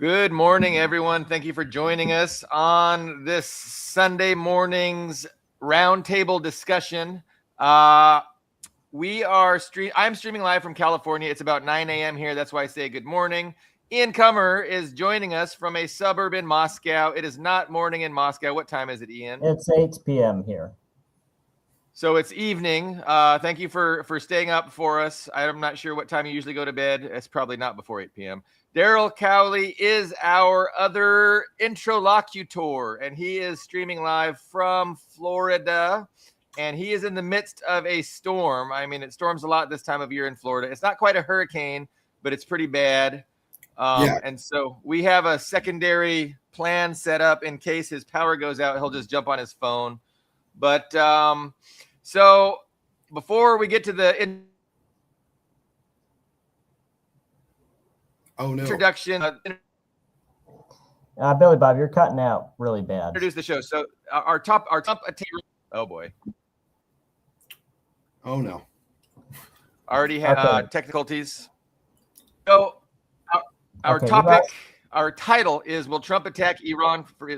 Good morning, everyone. Thank you for joining us on this Sunday morning's roundtable discussion. I'm streaming live from California. It's about 9 a.m. here. That's why I say good morning. Ian Kummer is joining us from a suburb in Moscow. It is not morning in Moscow. What time is it, Ian? It's 8 p.m. here. So it's evening. Thank you for staying up for us. I'm not sure what time you usually go to bed. It's probably not before 8 p.m. Daryl Cowley is our other interlocutor, and he is streaming live from Florida, and he is in the midst of a storm. I mean, it storms a lot this time of year in Florida. It's not quite a hurricane, but it's pretty bad. And so we have a secondary plan set up in case his power goes out. He'll just jump on his phone. But so before we get to the introduction, Billy Bob, you're cutting out really bad. Introduce the show. So our top. Oh boy. Oh no. Already had technicalities. So our topic, our title is: Will Trump attack Iran for?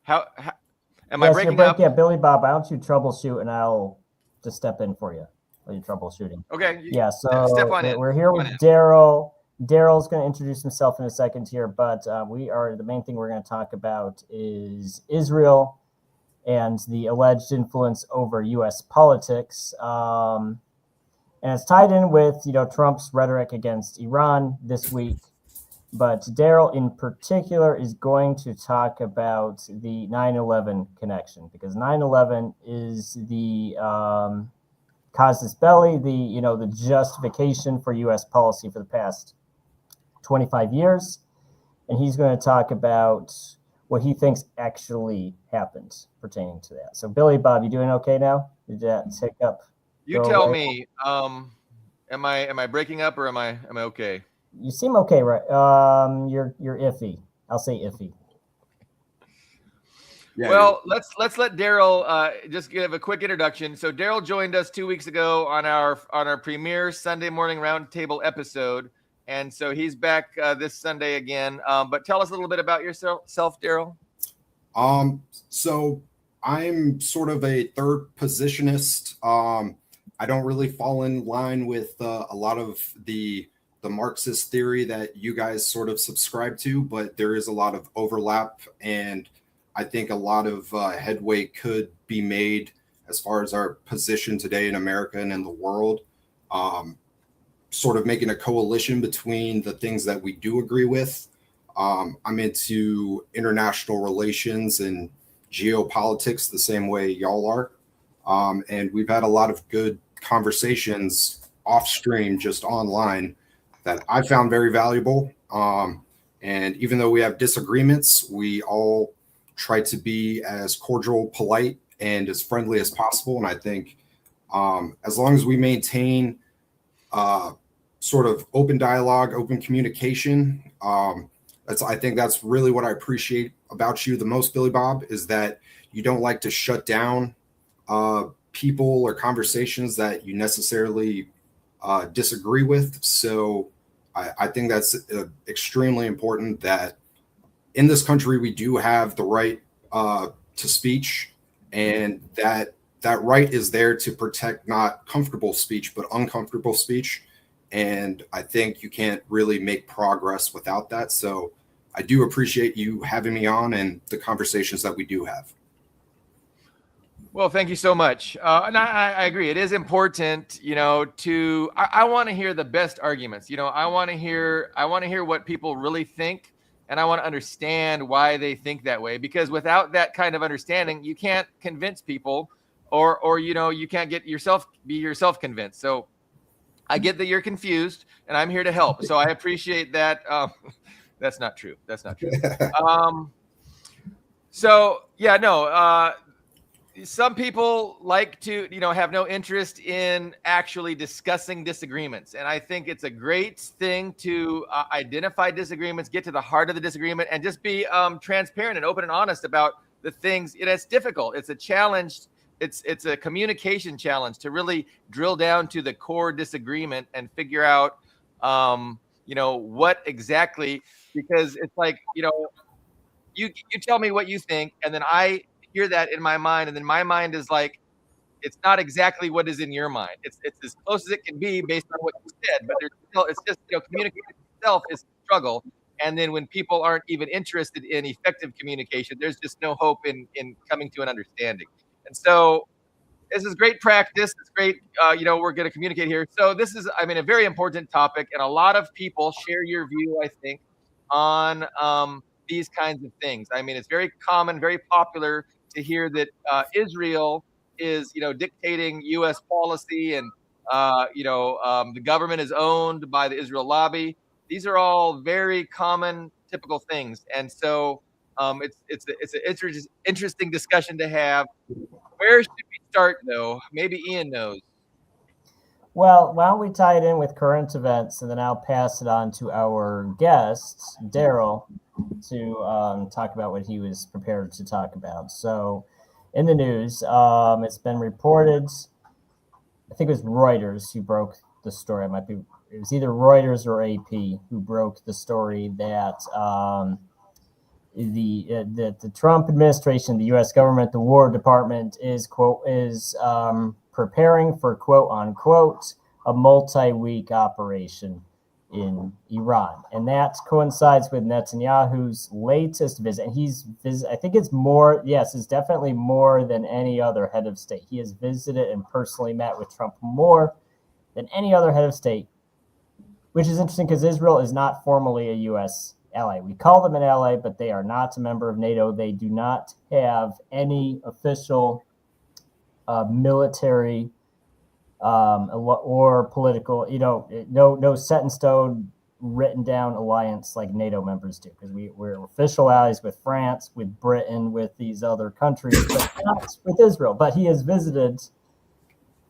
How am I breaking up? Yeah, Billy Bob, why don't you troubleshoot and I'll just step in for you while you're troubleshooting. Okay. Yeah, so step on in. We're here with Daryl. Daryl's going to introduce himself in a second here, but the main thing we're going to talk about is Israel and the alleged influence over U.S. politics. And it's tied in with, Trump's rhetoric against Iran this week. But Daryl in particular is going to talk about the 9/11 connection, because 9/11 is the casus belli, the justification for U.S. policy for the past 25 years. And he's going to talk about what he thinks actually happened pertaining to that. So Billy Bob, you doing okay now? Did that tick up? You tell me. Am I breaking up or am I okay? You seem okay, right? You're iffy. I'll say iffy. Yeah, well, let's let Daryl just give a quick introduction. So Daryl joined us 2 weeks ago on our premiere Sunday morning roundtable episode, and so he's back this Sunday again. But tell us a little bit about yourself, Daryl. So I'm sort of a third positionist. I don't really fall in line with a lot of the Marxist theory that you guys sort of subscribe to, but there is a lot of overlap, and I think a lot of headway could be made as far as our position today in America and in the world, sort of making a coalition between the things that we do agree with. I'm into international relations and geopolitics the same way y'all are, and we've had a lot of good conversations off stream, just online, that I found very valuable. And even though we have disagreements, we all try to be as cordial, polite, and as friendly as possible. And I think as long as we maintain sort of open dialogue, open communication, I think that's really what I appreciate about you the most, Billy Bob, is that you don't like to shut down people or conversations that you necessarily disagree with. So I think that's extremely important, that in this country we do have the right to speech, and that right is there to protect not comfortable speech but uncomfortable speech. And I think you can't really make progress without that. So I do appreciate you having me on and the conversations that we do have. Well, thank you so much. And I agree. It is important, I want to hear the best arguments. I want to hear what people really think, and I want to understand why they think that way, because without that kind of understanding, you can't convince people, or you can't be yourself convinced. So I get that you're confused, and I'm here to help. So I appreciate that. That's not true. Some people like to, have no interest in actually discussing disagreements. And I think it's a great thing to identify disagreements, get to the heart of the disagreement, and just be transparent and open and honest about the things. It's difficult. It's a challenge. It's a communication challenge to really drill down to the core disagreement and figure out, what exactly, because it's like, you tell me what you think, and then I hear that in my mind, and then my mind is like, it's not exactly what is in your mind. It's as close as it can be based on what you said, but there's still, it's just, communication itself is a struggle. And then when people aren't even interested in effective communication, there's just no hope in coming to an understanding. And so this is great practice. It's great. We're going to communicate here. So this is, a very important topic, and a lot of people share your view, I think, on these kinds of things. It's very common, very popular to hear that Israel is, dictating U.S. policy, and the government is owned by the Israel lobby. These are all very common, typical things, and so it's an interesting discussion to have. Where should we start, though? Maybe Ian knows. Well, why don't we tie it in with current events, and then I'll pass it on to our guest, Daryl, to talk about what he was prepared to talk about. So, in the news, it's been reported, I think it was Reuters who broke the story. It was either Reuters or AP who broke the story that the Trump administration, the U.S. government, the War Department is preparing for quote unquote a multi-week operation in Iran, and that coincides with Netanyahu's latest visit. I think it's more. Yes, it's definitely more than any other head of state. He has visited and personally met with Trump more than any other head of state, which is interesting because Israel is not formally a U.S. ally. We call them an ally, but they are not a member of NATO. They do not have any official military or political, no set in stone, written down alliance like NATO members do, because we're official allies with France, with Britain, with these other countries, but not with Israel. But he has visited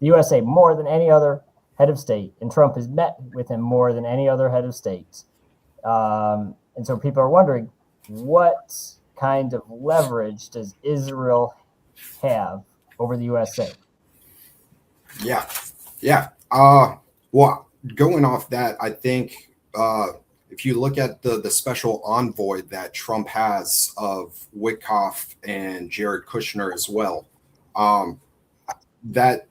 the USA more than any other head of state, and Trump has met with him more than any other head of state. And so people are wondering, what kind of leverage does Israel have over the USA? Yeah. Well, going off that, I think if you look at the special envoy that Trump has of Witkoff and Jared Kushner as well, that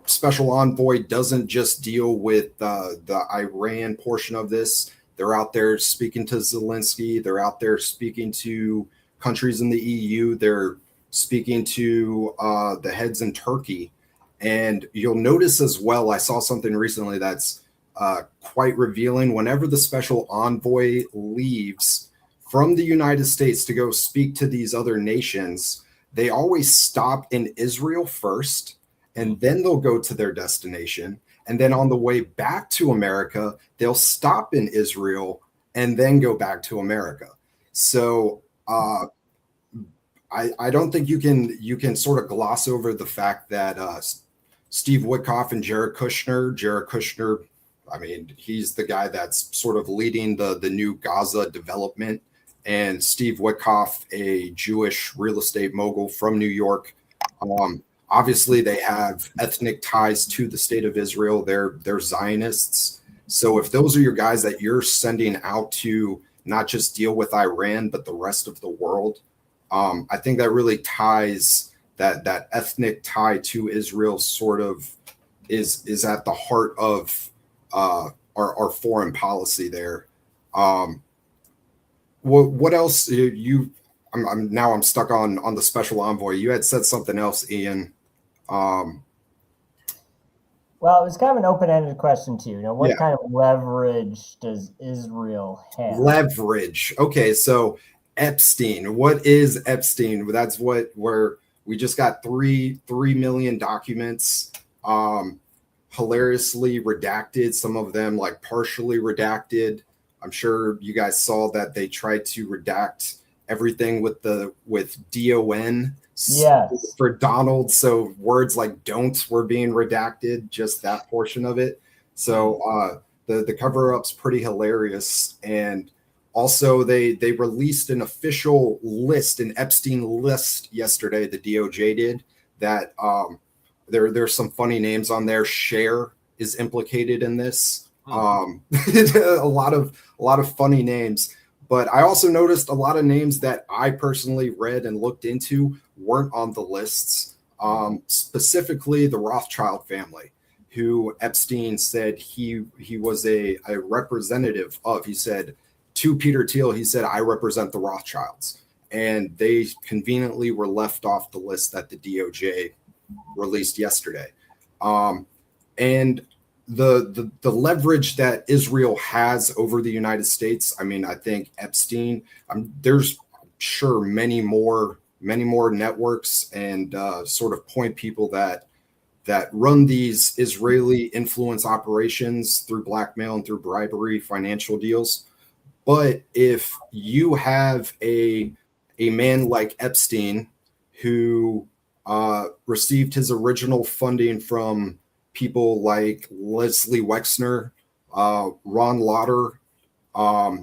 special envoy doesn't just deal with the Iran portion of this. They're out there speaking to Zelensky. They're out there speaking to countries in the EU. They're speaking to the heads in Turkey. And you'll notice as well, I saw something recently that's quite revealing. Whenever the special envoy leaves from the United States to go speak to these other nations, they always stop in Israel first, and then they'll go to their destination. And then on the way back to America, they'll stop in Israel and then go back to America. So I don't think you can sort of gloss over the fact that Steve Witkoff and Jared Kushner, he's the guy that's sort of leading the new Gaza development. And Steve Witkoff, a Jewish real estate mogul from New York. Obviously, they have ethnic ties to the state of Israel. They're Zionists. So if those are your guys that you're sending out to not just deal with Iran, but the rest of the world, I think that really ties that ethnic tie to Israel sort of is at the heart of our foreign policy there. What else I'm stuck on the special envoy. You had said something else, Ian. Well, it was kind of an open-ended question to you. What kind of leverage does Israel have? Leverage. Okay, so Epstein. What is Epstein? That's where we just got 3 million documents, hilariously redacted. Some of them like partially redacted. I'm sure you guys saw that they tried to redact everything with DON. Yes. For Donald, so words like "don't" were being redacted, just that portion of it. So the cover-up's pretty hilarious. And also they released an official list, an Epstein list yesterday, the DOJ did, that there's some funny names on there. Cher is implicated in this. A lot of funny names. But I also noticed a lot of names that I personally read and looked into weren't on the lists. Specifically, the Rothschild family, who Epstein said he was a representative of. He said to Peter Thiel, he said, "I represent the Rothschilds," and they conveniently were left off the list that the DOJ released yesterday. And the leverage that Israel has over the United States. I mean, I think Epstein. There's sure many more networks and sort of point people that run these Israeli influence operations through blackmail and through bribery, financial deals. But if you have a man like Epstein who received his original funding from people like Leslie Wexner, Ron Lauder.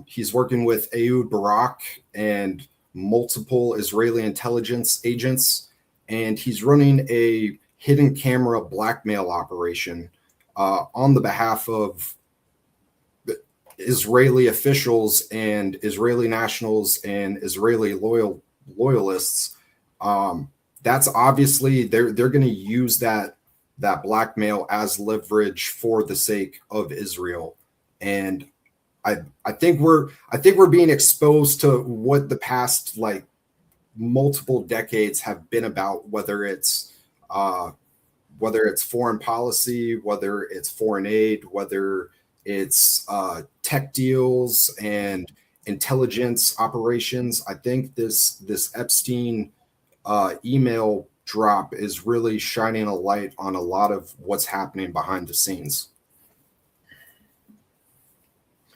He's working with Ehud Barak and multiple Israeli intelligence agents, and he's running a hidden camera blackmail operation on the behalf of Israeli officials and Israeli nationals and Israeli loyalists. That's obviously they're going to use that blackmail as leverage for the sake of Israel. And I think we're being exposed to what the past like multiple decades have been about, whether it's foreign policy, whether it's foreign aid, whether it's tech deals and intelligence operations. I think this Epstein email drop is really shining a light on a lot of what's happening behind the scenes.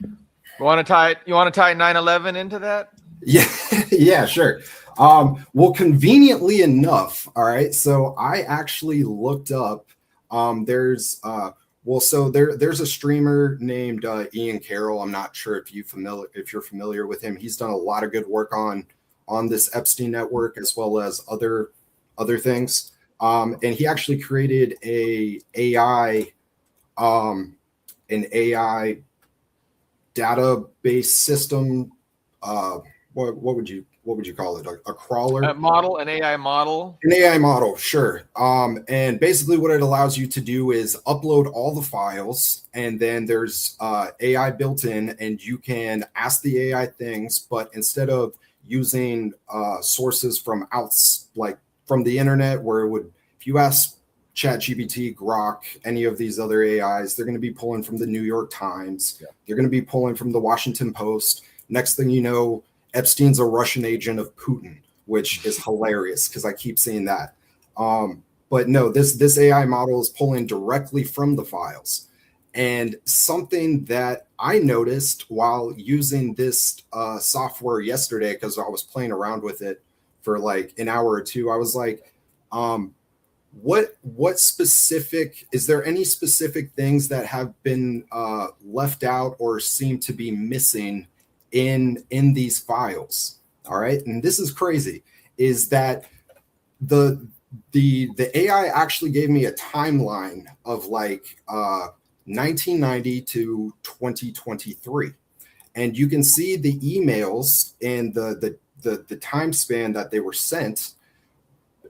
You want to tie 9/11 into that? Yeah, yeah, sure. Well, conveniently enough, all right. So I actually looked up. There's a streamer named Ian Carroll. I'm not sure if you're familiar with him. He's done a lot of good work on this Epstein network as well as other things. And he actually created an AI database system. What would you call it? A crawler? An AI model. An AI model, sure. And basically what it allows you to do is upload all the files, and then there's AI built in, and you can ask the AI things, but instead of using sources from from the internet, where if you ask ChatGPT, Grok, any of these other AIs, they're going to be pulling from the New York Times. Yeah. They're going to be pulling from the Washington Post. Next thing you know, Epstein's a Russian agent of Putin, which is hilarious because I keep seeing that. But no, this AI model is pulling directly from the files. And something that I noticed while using this software yesterday, because I was playing around with it for like an hour or two, I was like, what specific, is there any specific things that have been left out or seem to be missing in these files? All right. And this is crazy, is that the AI actually gave me a timeline of like 1990 to 2023. And you can see the emails and the time span that they were sent.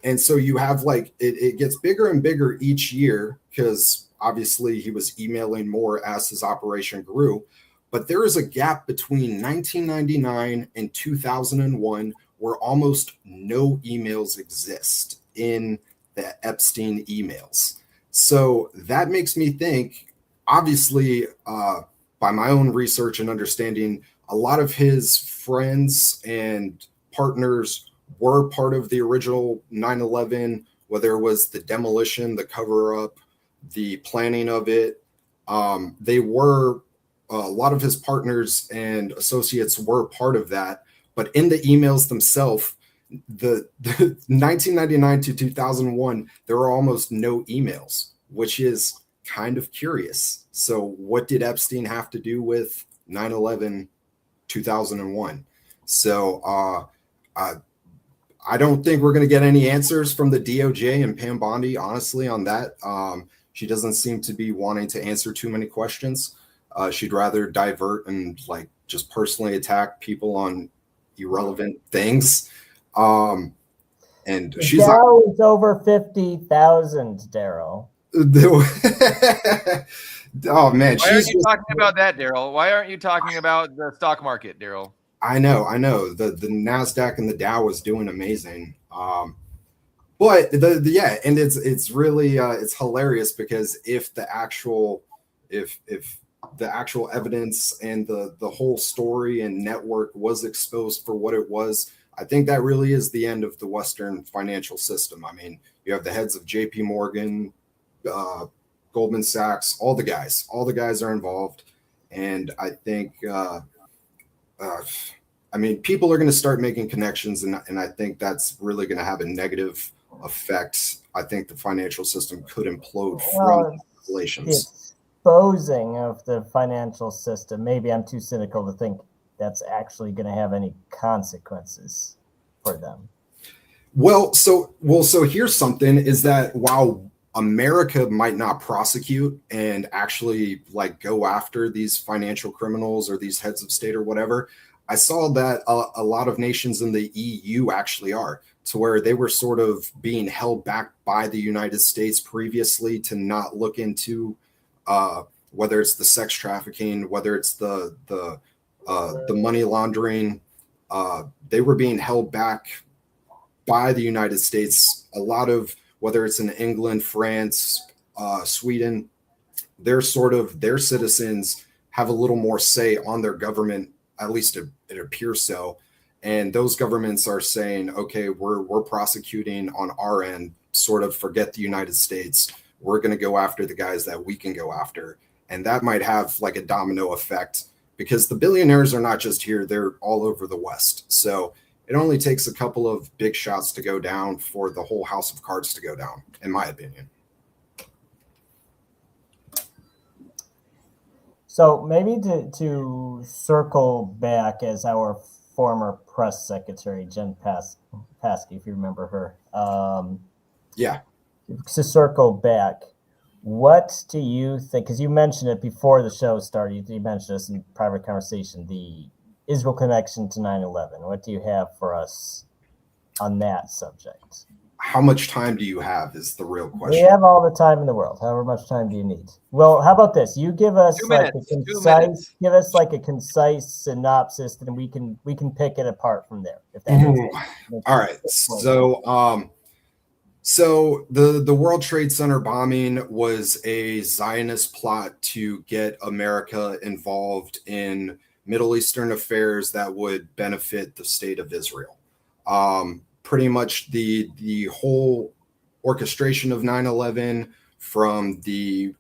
And so you have like, it gets bigger and bigger each year because obviously he was emailing more as his operation grew. But there is a gap between 1999 and 2001 where almost no emails exist in the Epstein emails. So that makes me think, obviously, by my own research and understanding, a lot of his friends and partners were part of the original 9/11, whether it was the demolition, the cover-up, the planning of it. They were, a lot of his partners and associates were part of that. But in the emails themselves, the 1999 to 2001, there were almost no emails, which is kind of curious. So what did Epstein have to do with 9/11, 2001? So I don't think we're going to get any answers from the DOJ and Pam Bondi, honestly, on that. She doesn't seem to be wanting to answer too many questions. She'd rather divert and like just personally attack people on irrelevant things. And she's not. Dow is over 50,000, Daryl. Oh man, Why aren't you talking about that, Daryl? Why aren't you talking about the stock market, Daryl? I know. The Nasdaq and the Dow was doing amazing. But yeah, and it's really it's hilarious because if the actual evidence and the whole story and network was exposed for what it was, I think that really is the end of the Western financial system. I mean, you have the heads of J.P. Morgan, Goldman Sachs, all the guys are involved, and I think I mean, people are going to start making connections, and I think that's really going to have a negative effect. I think the financial system could implode from relations. Exposing of the financial system. Maybe I'm too cynical to think that's actually going to have any consequences for them. Well, so here's something: is that while America might not prosecute and actually like go after these financial criminals or these heads of state or whatever, I saw that a lot of nations in the EU actually are, to where they were sort of being held back by the United States previously to not look into whether it's the sex trafficking, whether it's the money laundering. They were being held back by the United States. A lot of, whether it's in England, France, Sweden, their citizens have a little more say on their government. At least it appears so. And those governments are saying, okay, we're prosecuting on our end, sort of forget the United States. We're going to go after the guys that we can go after. And that might have like a domino effect, because the billionaires are not just here, they're all over the West. So it only takes a couple of big shots to go down for the whole house of cards to go down, in my opinion. So maybe to circle back, as our former press secretary, Jen Psaki, if you remember her. Yeah. To circle back, what do you think, because you mentioned it before the show started, you mentioned this in private conversation, the Israel connection to 9/11. What do you have for us on that subject? How much time do you have is the real question. We have all the time in the world. However much time do you need? Well, how about this? You give us give us like a concise synopsis, and we can pick it apart from there. If that makes sense. All right. So the World Trade Center bombing was a Zionist plot to get America involved in Middle Eastern affairs that would benefit the state of Israel. Pretty much the whole orchestration of 9/11, from the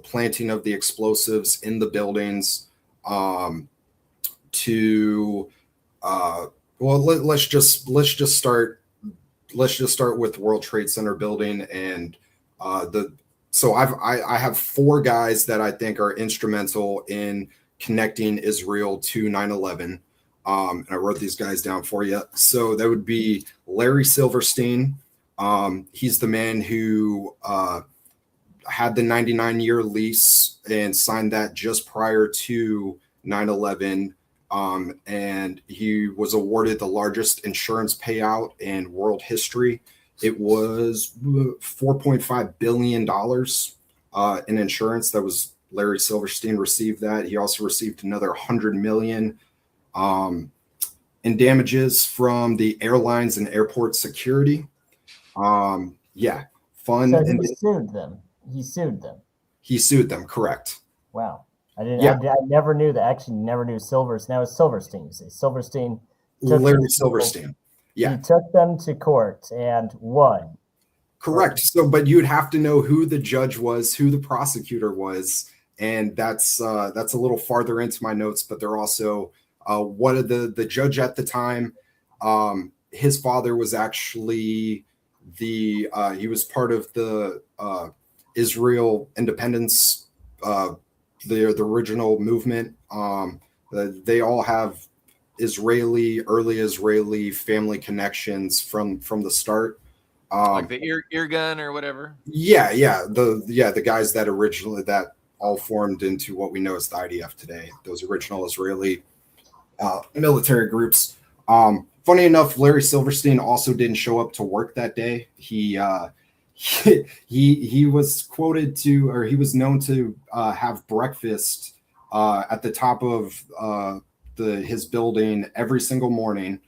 planting of the explosives in the buildings to let's just start with World Trade Center building and so I have four guys that I think are instrumental in connecting Israel to 9/11. And I wrote these guys down for you. So that would be Larry Silverstein. He's the man who had the 99-year lease and signed that just prior to 9/11. And he was awarded the largest insurance payout in world history. It was $4.5 billion in insurance. That was Larry Silverstein received that. He also received another $100 million in damages from the airlines and airport security. Yeah, fun. So he sued them. He sued them. Correct. Wow. I never knew that. Actually, never knew Silverstein. Now it's Silverstein. You say Silverstein. Larry Silverstein. Yeah. He took them to court and won. Correct. So, but you'd have to know who the judge was, who the prosecutor was, and that's a little farther into my notes. But they're also one of the judge at the time. His father was actually he was part of the Israel independence, the original movement. They all have early Israeli family connections from the start. Like the ear gun or whatever. Yeah. The guys that originally that all formed into what we know as the IDF today, those original Israeli military groups. Funny enough, Larry Silverstein also didn't show up to work that day. He was quoted to, or he was known to have breakfast at the top of his building every single morning.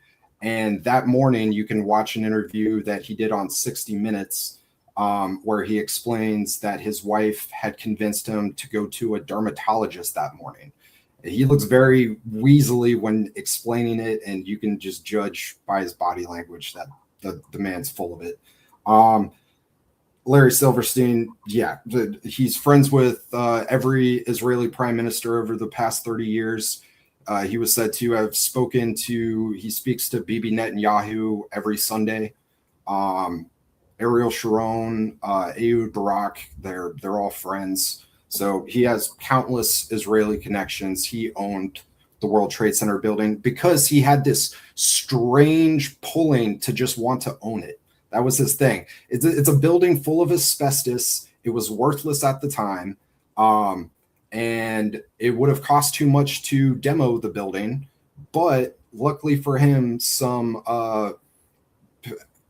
And that morning, you can watch an interview that he did on 60 Minutes, where he explains that his wife had convinced him to go to a dermatologist that morning. He looks very weaselly when explaining it, and you can just judge by his body language that the man's full of it. Larry Silverstein, he's friends with every Israeli prime minister over the past 30 years. He was said to have he speaks to Bibi Netanyahu every Sunday. Ariel Sharon, Ehud Barak, they're all friends. So he has countless Israeli connections. He owned the World Trade Center building because he had this strange pulling to just want to own it. That was his thing. It's a building full of asbestos. It was worthless at the time. And it would have cost too much to demo the building. But luckily for him, some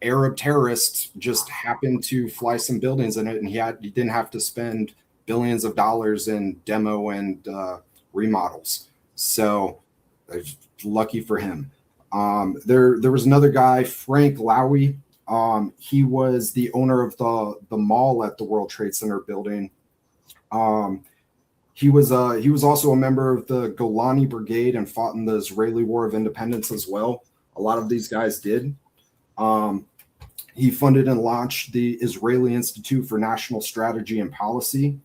Arab terrorists just happened to fly some buildings in it, and he didn't have to spend billions of dollars in demo and remodels. So lucky for him. There was another guy, Frank Lowy. He was the owner of the mall at the World Trade Center building. He was also a member of the Golani Brigade and fought in the Israeli War of Independence as well. A lot of these guys did. He funded and launched the Israeli Institute for National Strategy and Policy.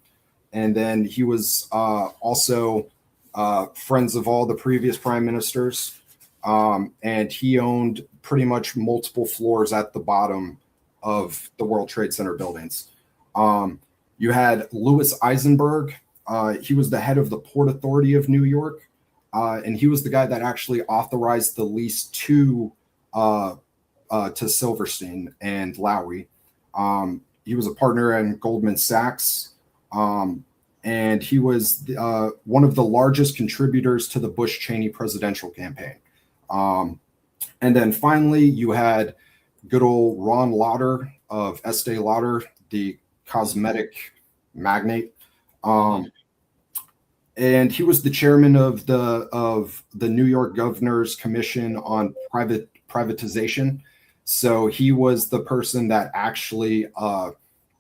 And then he was also friends of all the previous prime ministers. And he owned pretty much multiple floors at the bottom of the World Trade Center buildings. You had Louis Eisenberg. He was the head of the Port Authority of New York. And he was the guy that actually authorized the lease to Silverstein and Lowy. He was a partner in Goldman Sachs. And he was one of the largest contributors to the Bush-Cheney presidential campaign. And then finally, you had good old Ron Lauder of Estee Lauder, the cosmetic magnate. And he was the chairman of the New York Governor's Commission on Privatization. So he was the person that actually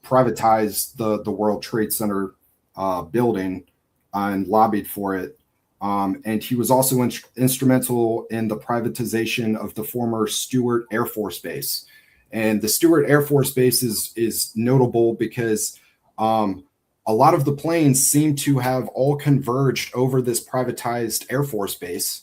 privatized the World Trade Center building and lobbied for it. And he was also instrumental in the privatization of the former Stewart Air Force Base. And the Stewart Air Force Base is notable because a lot of the planes seem to have all converged over this privatized Air Force Base.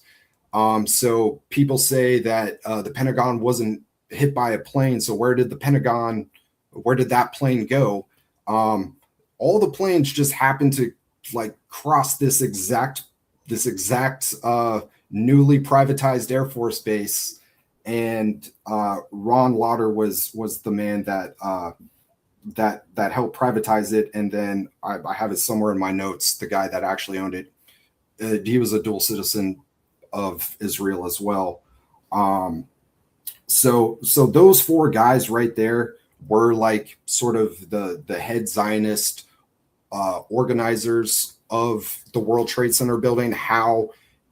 So people say that the Pentagon wasn't hit by a plane. So where did that plane go? All the planes just happened to like cross this exact newly privatized Air Force Base. And Ron Lauder was the man that helped privatize it. And then I have it somewhere in my notes, the guy that actually owned it. He was a dual citizen of Israel as well. So those four guys right there were like sort of the head Zionist organizers of the World Trade Center building, how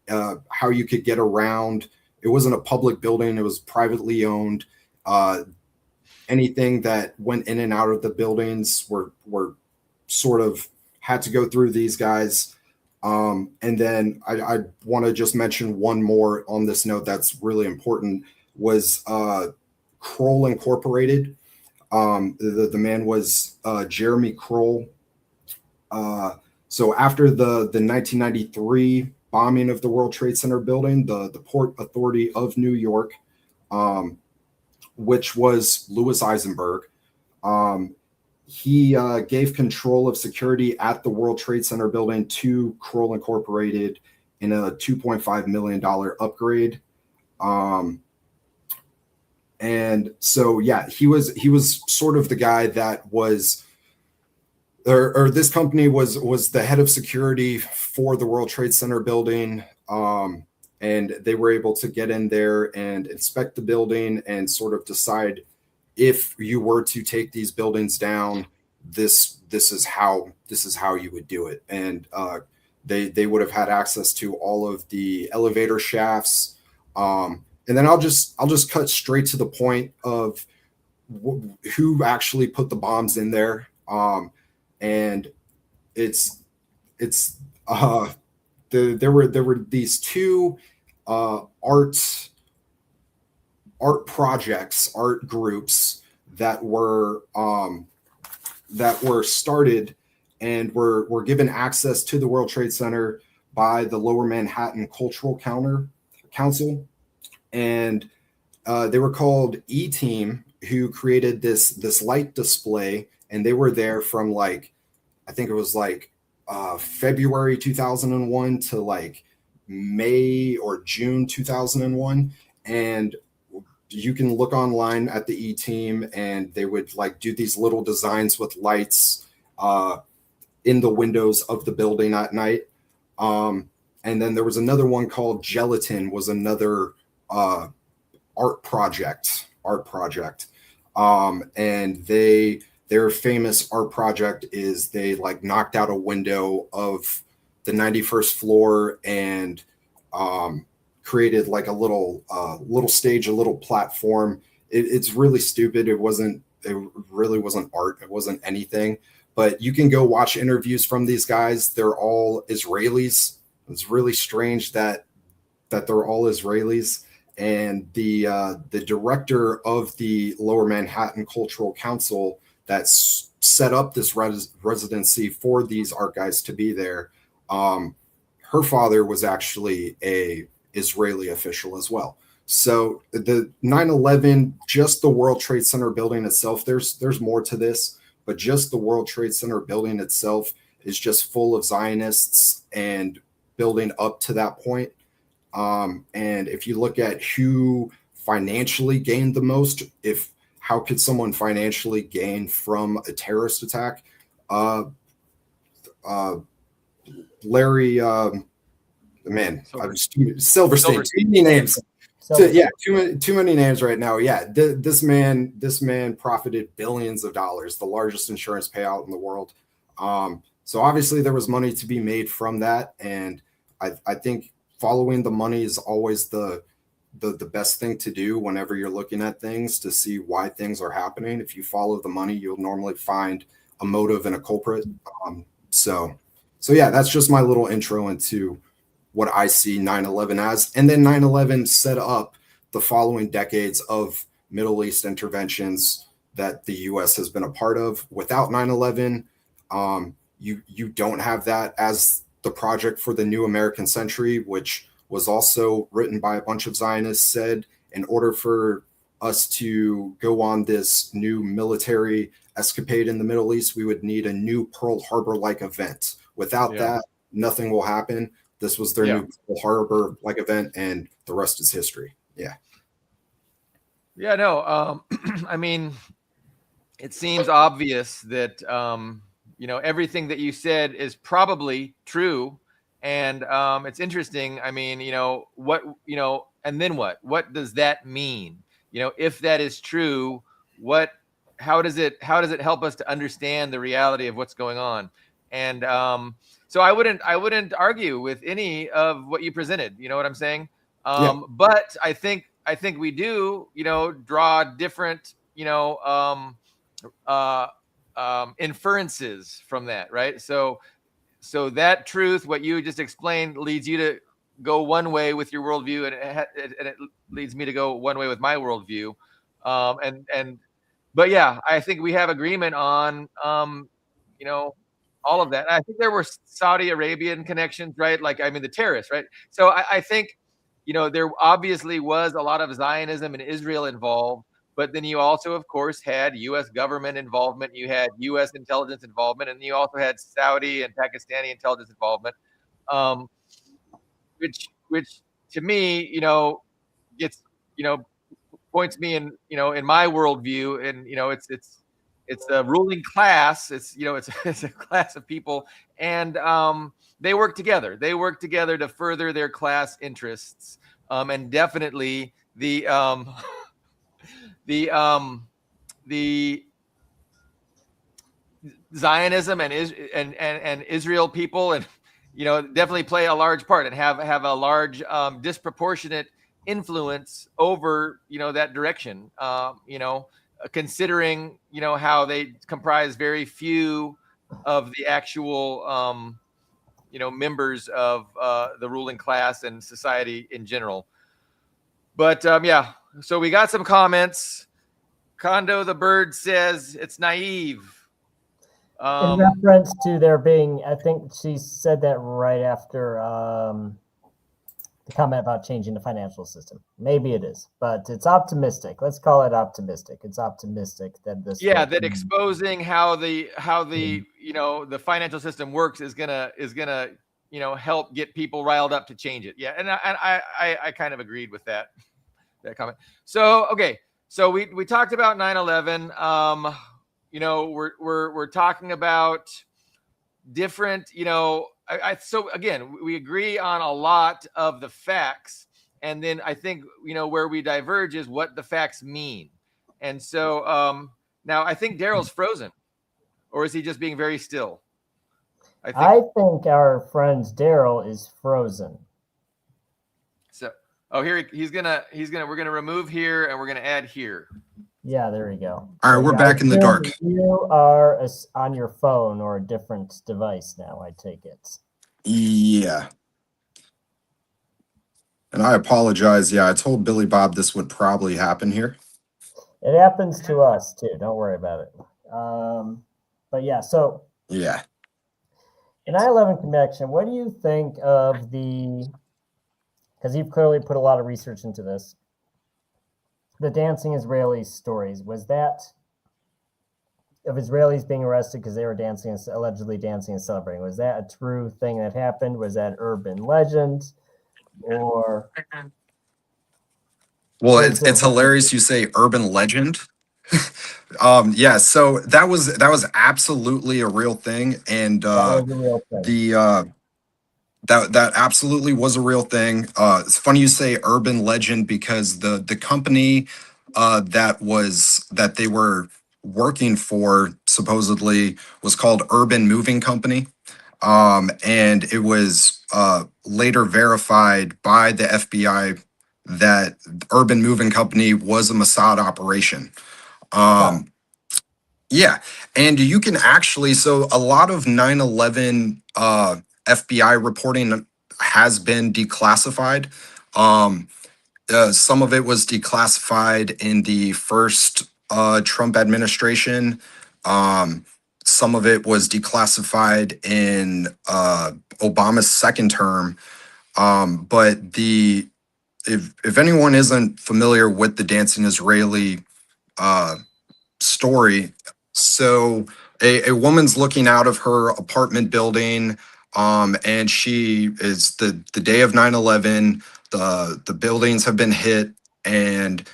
you could get around. It wasn't a public building. It was privately owned. Anything that went in and out of the buildings were sort of had to go through these guys. And then I want to just mention one more on this note that's really important was Kroll Incorporated. The man was Jeremy Kroll. So after the 1993 bombing of the World Trade Center building, the Port Authority of New York, which was Louis Eisenberg, he gave control of security at the World Trade Center building to Kroll Incorporated in a $2.5 million upgrade. And so, yeah, he was sort of the guy that was or this company was the head of security for the World Trade Center building, and they were able to get in there and inspect the building and sort of decide if you were to take these buildings down, this is how you would do it. And they would have had access to all of the elevator shafts. And then I'll just cut straight to the point of who actually put the bombs in there. And it's there were these two art projects, art groups that were started and were given access to the World Trade Center by the Lower Manhattan Cultural Council, and they were called E-Team, who created this light display, and they were there from like, I think it was like February 2001 to like May or June 2001, and you can look online at the E-Team, and they would like do these little designs with lights in the windows of the building at night. And then there was another one called Gelatin, was another art project. And their famous art project is they like knocked out a window of the 91st floor and created like a little stage, a little platform. It's really stupid. It really wasn't art. It wasn't anything. But you can go watch interviews from these guys. They're all Israelis. It's really strange that they're all Israelis. And the director of the Lower Manhattan Cultural Council that set up this residency for these art guys to be there, her father was actually a Israeli official as well. So the 9/11, just the World Trade Center building itself, there's more to this, but just the World Trade Center building itself is just full of Zionists and building up to that point. And if you look at who financially gained the most, how could someone financially gain from a terrorist attack? Larry, Silverstein. Too many names. Too many names right now. Yeah, this man profited billions of dollars, the largest insurance payout in the world. So obviously there was money to be made from that, and I think following the money is always the best thing to do whenever you're looking at things to see why things are happening. If you follow the money, you'll normally find a motive and a culprit. So yeah, that's just my little intro into what I see 9/11 as. And then 9/11 set up the following decades of Middle East interventions that the U.S. has been a part of. Without 9/11, you don't have that as the project for the new American century, which was also written by a bunch of Zionists, said in order for us to go on this new military escapade in the Middle East, we would need a new Pearl Harbor-like event. Without that, nothing will happen. This was their new Pearl Harbor-like event, and the rest is history. Yeah. Yeah, no. I mean, it seems obvious that everything that you said is probably true, and it's interesting. I mean, and then what? What does that mean? If that is true, how does it help us to understand the reality of what's going on? And so I wouldn't argue with any of what you presented. You know what I'm saying? But I think we do, draw different, inferences from that, right? So that truth, what you just explained, leads you to go one way with your worldview, and it leads me to go one way with my worldview. But yeah, I think we have agreement on, all of that. And I think there were Saudi Arabian connections, right? Like, I mean, the terrorists, right? So I think, there obviously was a lot of Zionism and Israel involved, but then you also, of course, had U.S. government involvement. You had U.S. intelligence involvement, and you also had Saudi and Pakistani intelligence involvement, which to me, gets, points me in, in my worldview, and it's it's a ruling class. It's it's a class of people, and they work together. They work together to further their class interests, and definitely the the Zionism and Israel people, and definitely play a large part and have a large disproportionate influence over that direction. Considering how they comprise very few of the actual members of the ruling class and society in general. But yeah, so we got some comments. Kondo the Bird says it's naive. In reference to there being, I think she said that right after the comment about changing the financial system. Maybe it is, but it's optimistic. Let's call it optimistic. It's optimistic that this. Yeah, that exposing how the the financial system works is gonna help get people riled up to change it. Yeah, and I kind of agreed with that comment. So okay, so we talked about 9/11. We're talking about different, so again, we agree on a lot of the facts, and then I think where we diverge is what the facts mean. And so now I think Daryl's frozen, or is he just being very still? I think our friend Daryl is frozen. So we're gonna remove here and we're gonna add here. Yeah, there we go. All right, we're back in the dark. You are on your phone or a different device now, I take it. Yeah. And I apologize. Yeah, I told Billy Bob this would probably happen here. It happens to us too. Don't worry about it. But yeah, so yeah. In 9/11 connection, what do you think of because you've clearly put a lot of research into this, the dancing Israeli stories? Was that of Israelis being arrested because they were allegedly dancing and celebrating? Was that a true thing that happened? Was that urban legend? Or well, it's hilarious you say urban legend. Yeah, so that was absolutely a real thing, and that was a real thing. That absolutely was a real thing. It's funny you say urban legend because the company that they were working for supposedly was called Urban Moving Company, and it was later verified by the FBI that Urban Moving Company was a Mossad operation. Yeah, and you can actually, so a lot of 9/11 FBI reporting has been declassified. Some of it was declassified in the first Trump administration. Some of it was declassified in Obama's second term. But if anyone isn't familiar with the Dancing Israeli story, so a woman's looking out of her apartment building, and she is the day of 9/11. The buildings have been hit, and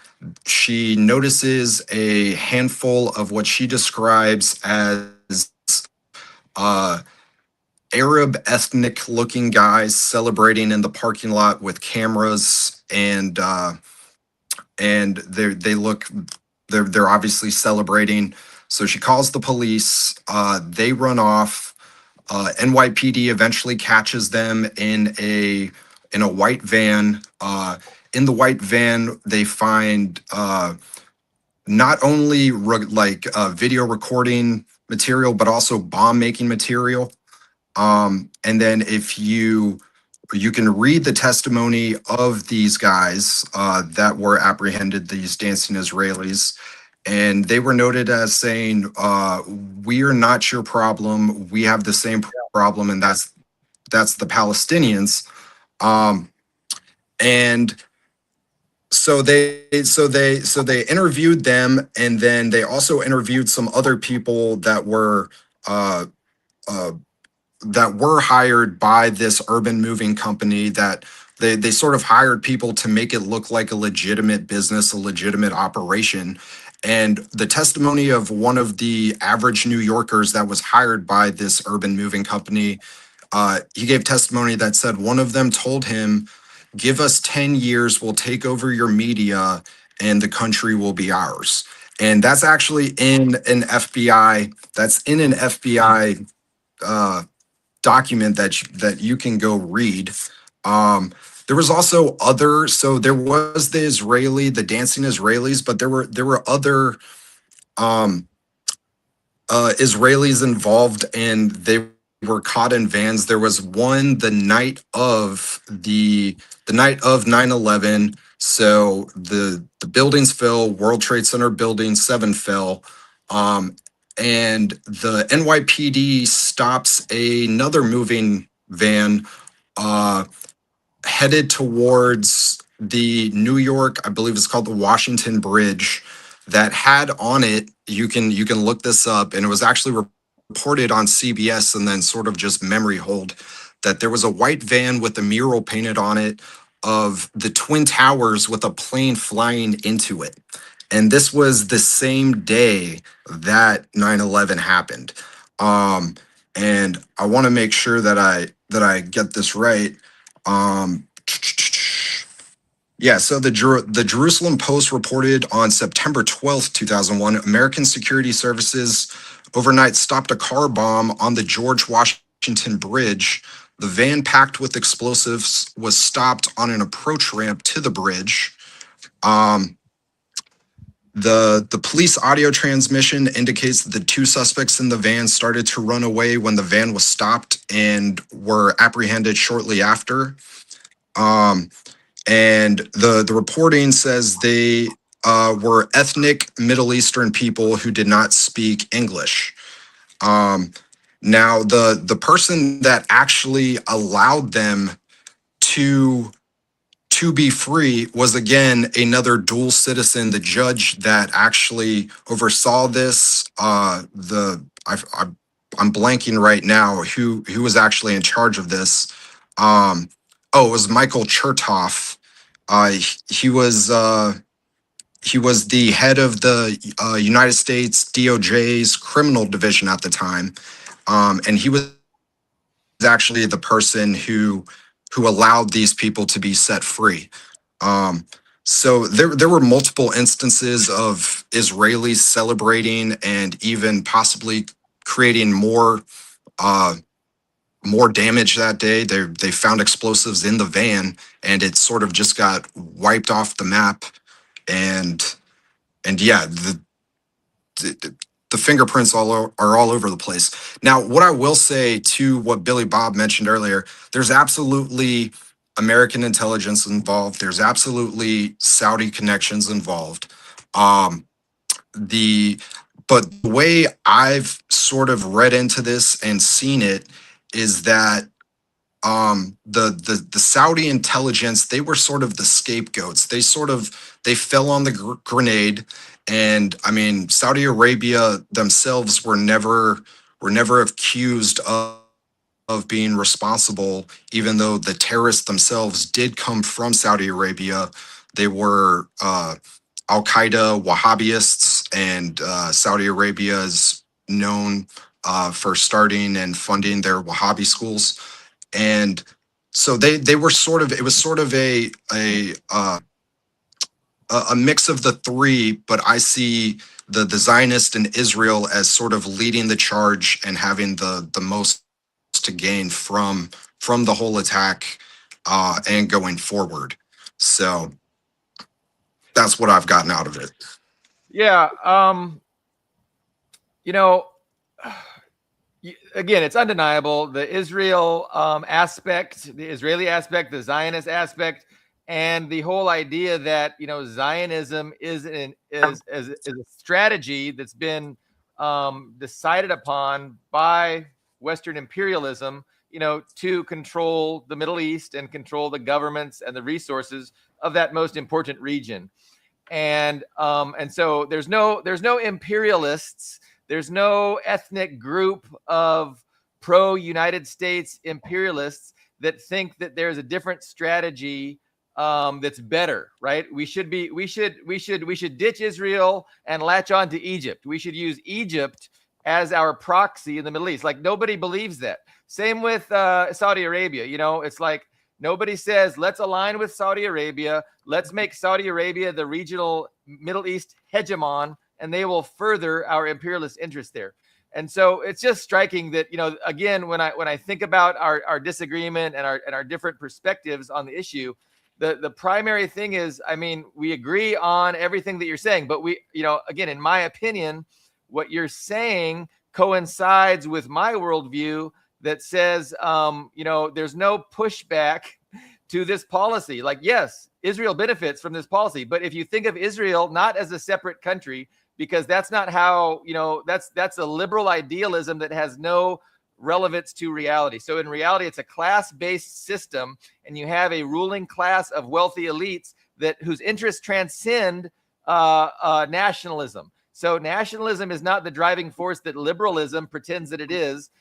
she notices a handful of what she describes as Arab ethnic looking guys celebrating in the parking lot with cameras, and they're obviously celebrating. So she calls the police. They run off. NYPD eventually catches them in a white van. In the white van, they find not only video recording material, but also bomb making material. And then if you can read the testimony of these guys that were apprehended, these dancing Israelis, and they were noted as saying, "We are not your problem. We have the same problem, and that's the Palestinians." And so they interviewed them, and then they also interviewed some other people that were hired by this Urban Moving Company. That they sort of hired people to make it look like a legitimate business, a legitimate operation. And the testimony of one of the average New Yorkers that was hired by this urban moving company, he gave testimony that said one of them told him, "Give us 10 years, we'll take over your media and the country will be ours." And that's actually in an FBI, document that you can go read. There was also other, so there was the dancing Israelis, but there were other um, Israelis involved, and they were caught in vans. There was one the night of 9/11. So the buildings fell, World Trade Center building 7 fell. And the NYPD stops another moving van headed towards the New York, I believe it's called the Washington Bridge, that had on it, you can look this up, and it was actually reported on CBS and then sort of just memory hold, that there was a white van with a mural painted on it of the Twin Towers with a plane flying into it. And this was the same day that 9/11 happened. And I want to make sure that I get this right. Um, yeah, so the Jerusalem Post reported on September 12th, 2001, American Security Services overnight stopped a car bomb on the George Washington Bridge. The van packed with explosives was stopped on an approach ramp to the bridge. The police audio transmission indicates that the 2 suspects in the van started to run away when the van was stopped and were apprehended shortly after. And the reporting says they were ethnic Middle Eastern people who did not speak English. Now, the person that actually allowed them to be free was, again, another dual citizen. The judge that actually oversaw this, I'm blanking right now who was actually in charge of this. It was Michael Chertoff. He was the head of the United States DOJ's criminal division at the time, and he was actually the person who allowed these people to be set free. So there were multiple instances of Israelis celebrating and even possibly creating more damage that day. They found explosives in the van, and it sort of just got wiped off the map. And yeah, the fingerprints are all over the place. Now, what I will say to what Billy Bob mentioned earlier, there's absolutely American intelligence involved. There's absolutely Saudi connections involved. But the way I've sort of read into this and seen it is that the Saudi intelligence, they were sort of the scapegoats. They fell on the grenade. And I mean, Saudi Arabia themselves were never accused of being responsible, even though the terrorists themselves did come from Saudi Arabia. They were Al-Qaeda Wahhabists, and Saudi Arabia is known for starting and funding their Wahhabi schools. And so they were sort of, it was sort of a mix of the three, but I see the Zionist and Israel as sort of leading the charge and having the most to gain from the whole attack and going forward. So that's what I've gotten out of it. Yeah. Again, it's undeniable. The Israel aspect, the Israeli aspect, the Zionist aspect, and the whole idea that Zionism is a strategy that's been decided upon by Western imperialism, to control the Middle East and control the governments and the resources of that most important region. And so there's no imperialists. There's no ethnic group of pro-United States imperialists that think that there's a different strategy that's better, right? We should ditch Israel and latch on to Egypt. We should use Egypt as our proxy in the Middle East. Like, nobody believes that. Same with Saudi Arabia. You know, it's like nobody says, let's align with Saudi Arabia. Let's make Saudi Arabia the regional Middle East hegemon, and they will further our imperialist interests there. And so it's just striking that, you know, again, when I think about our disagreement and our different perspectives on the issue, the primary thing is, I mean, we agree on everything that you're saying, but we, you know, again, in my opinion, what you're saying coincides with my worldview that says, you know, there's no pushback to this policy. Like, yes, Israel benefits from this policy, but if you think of Israel not as a separate country, because that's not how, you know, that's a liberal idealism that has no relevance to reality. So in reality, it's a class-based system, and you have a ruling class of wealthy elites that whose interests transcend nationalism. So nationalism is not the driving force that liberalism pretends that it is.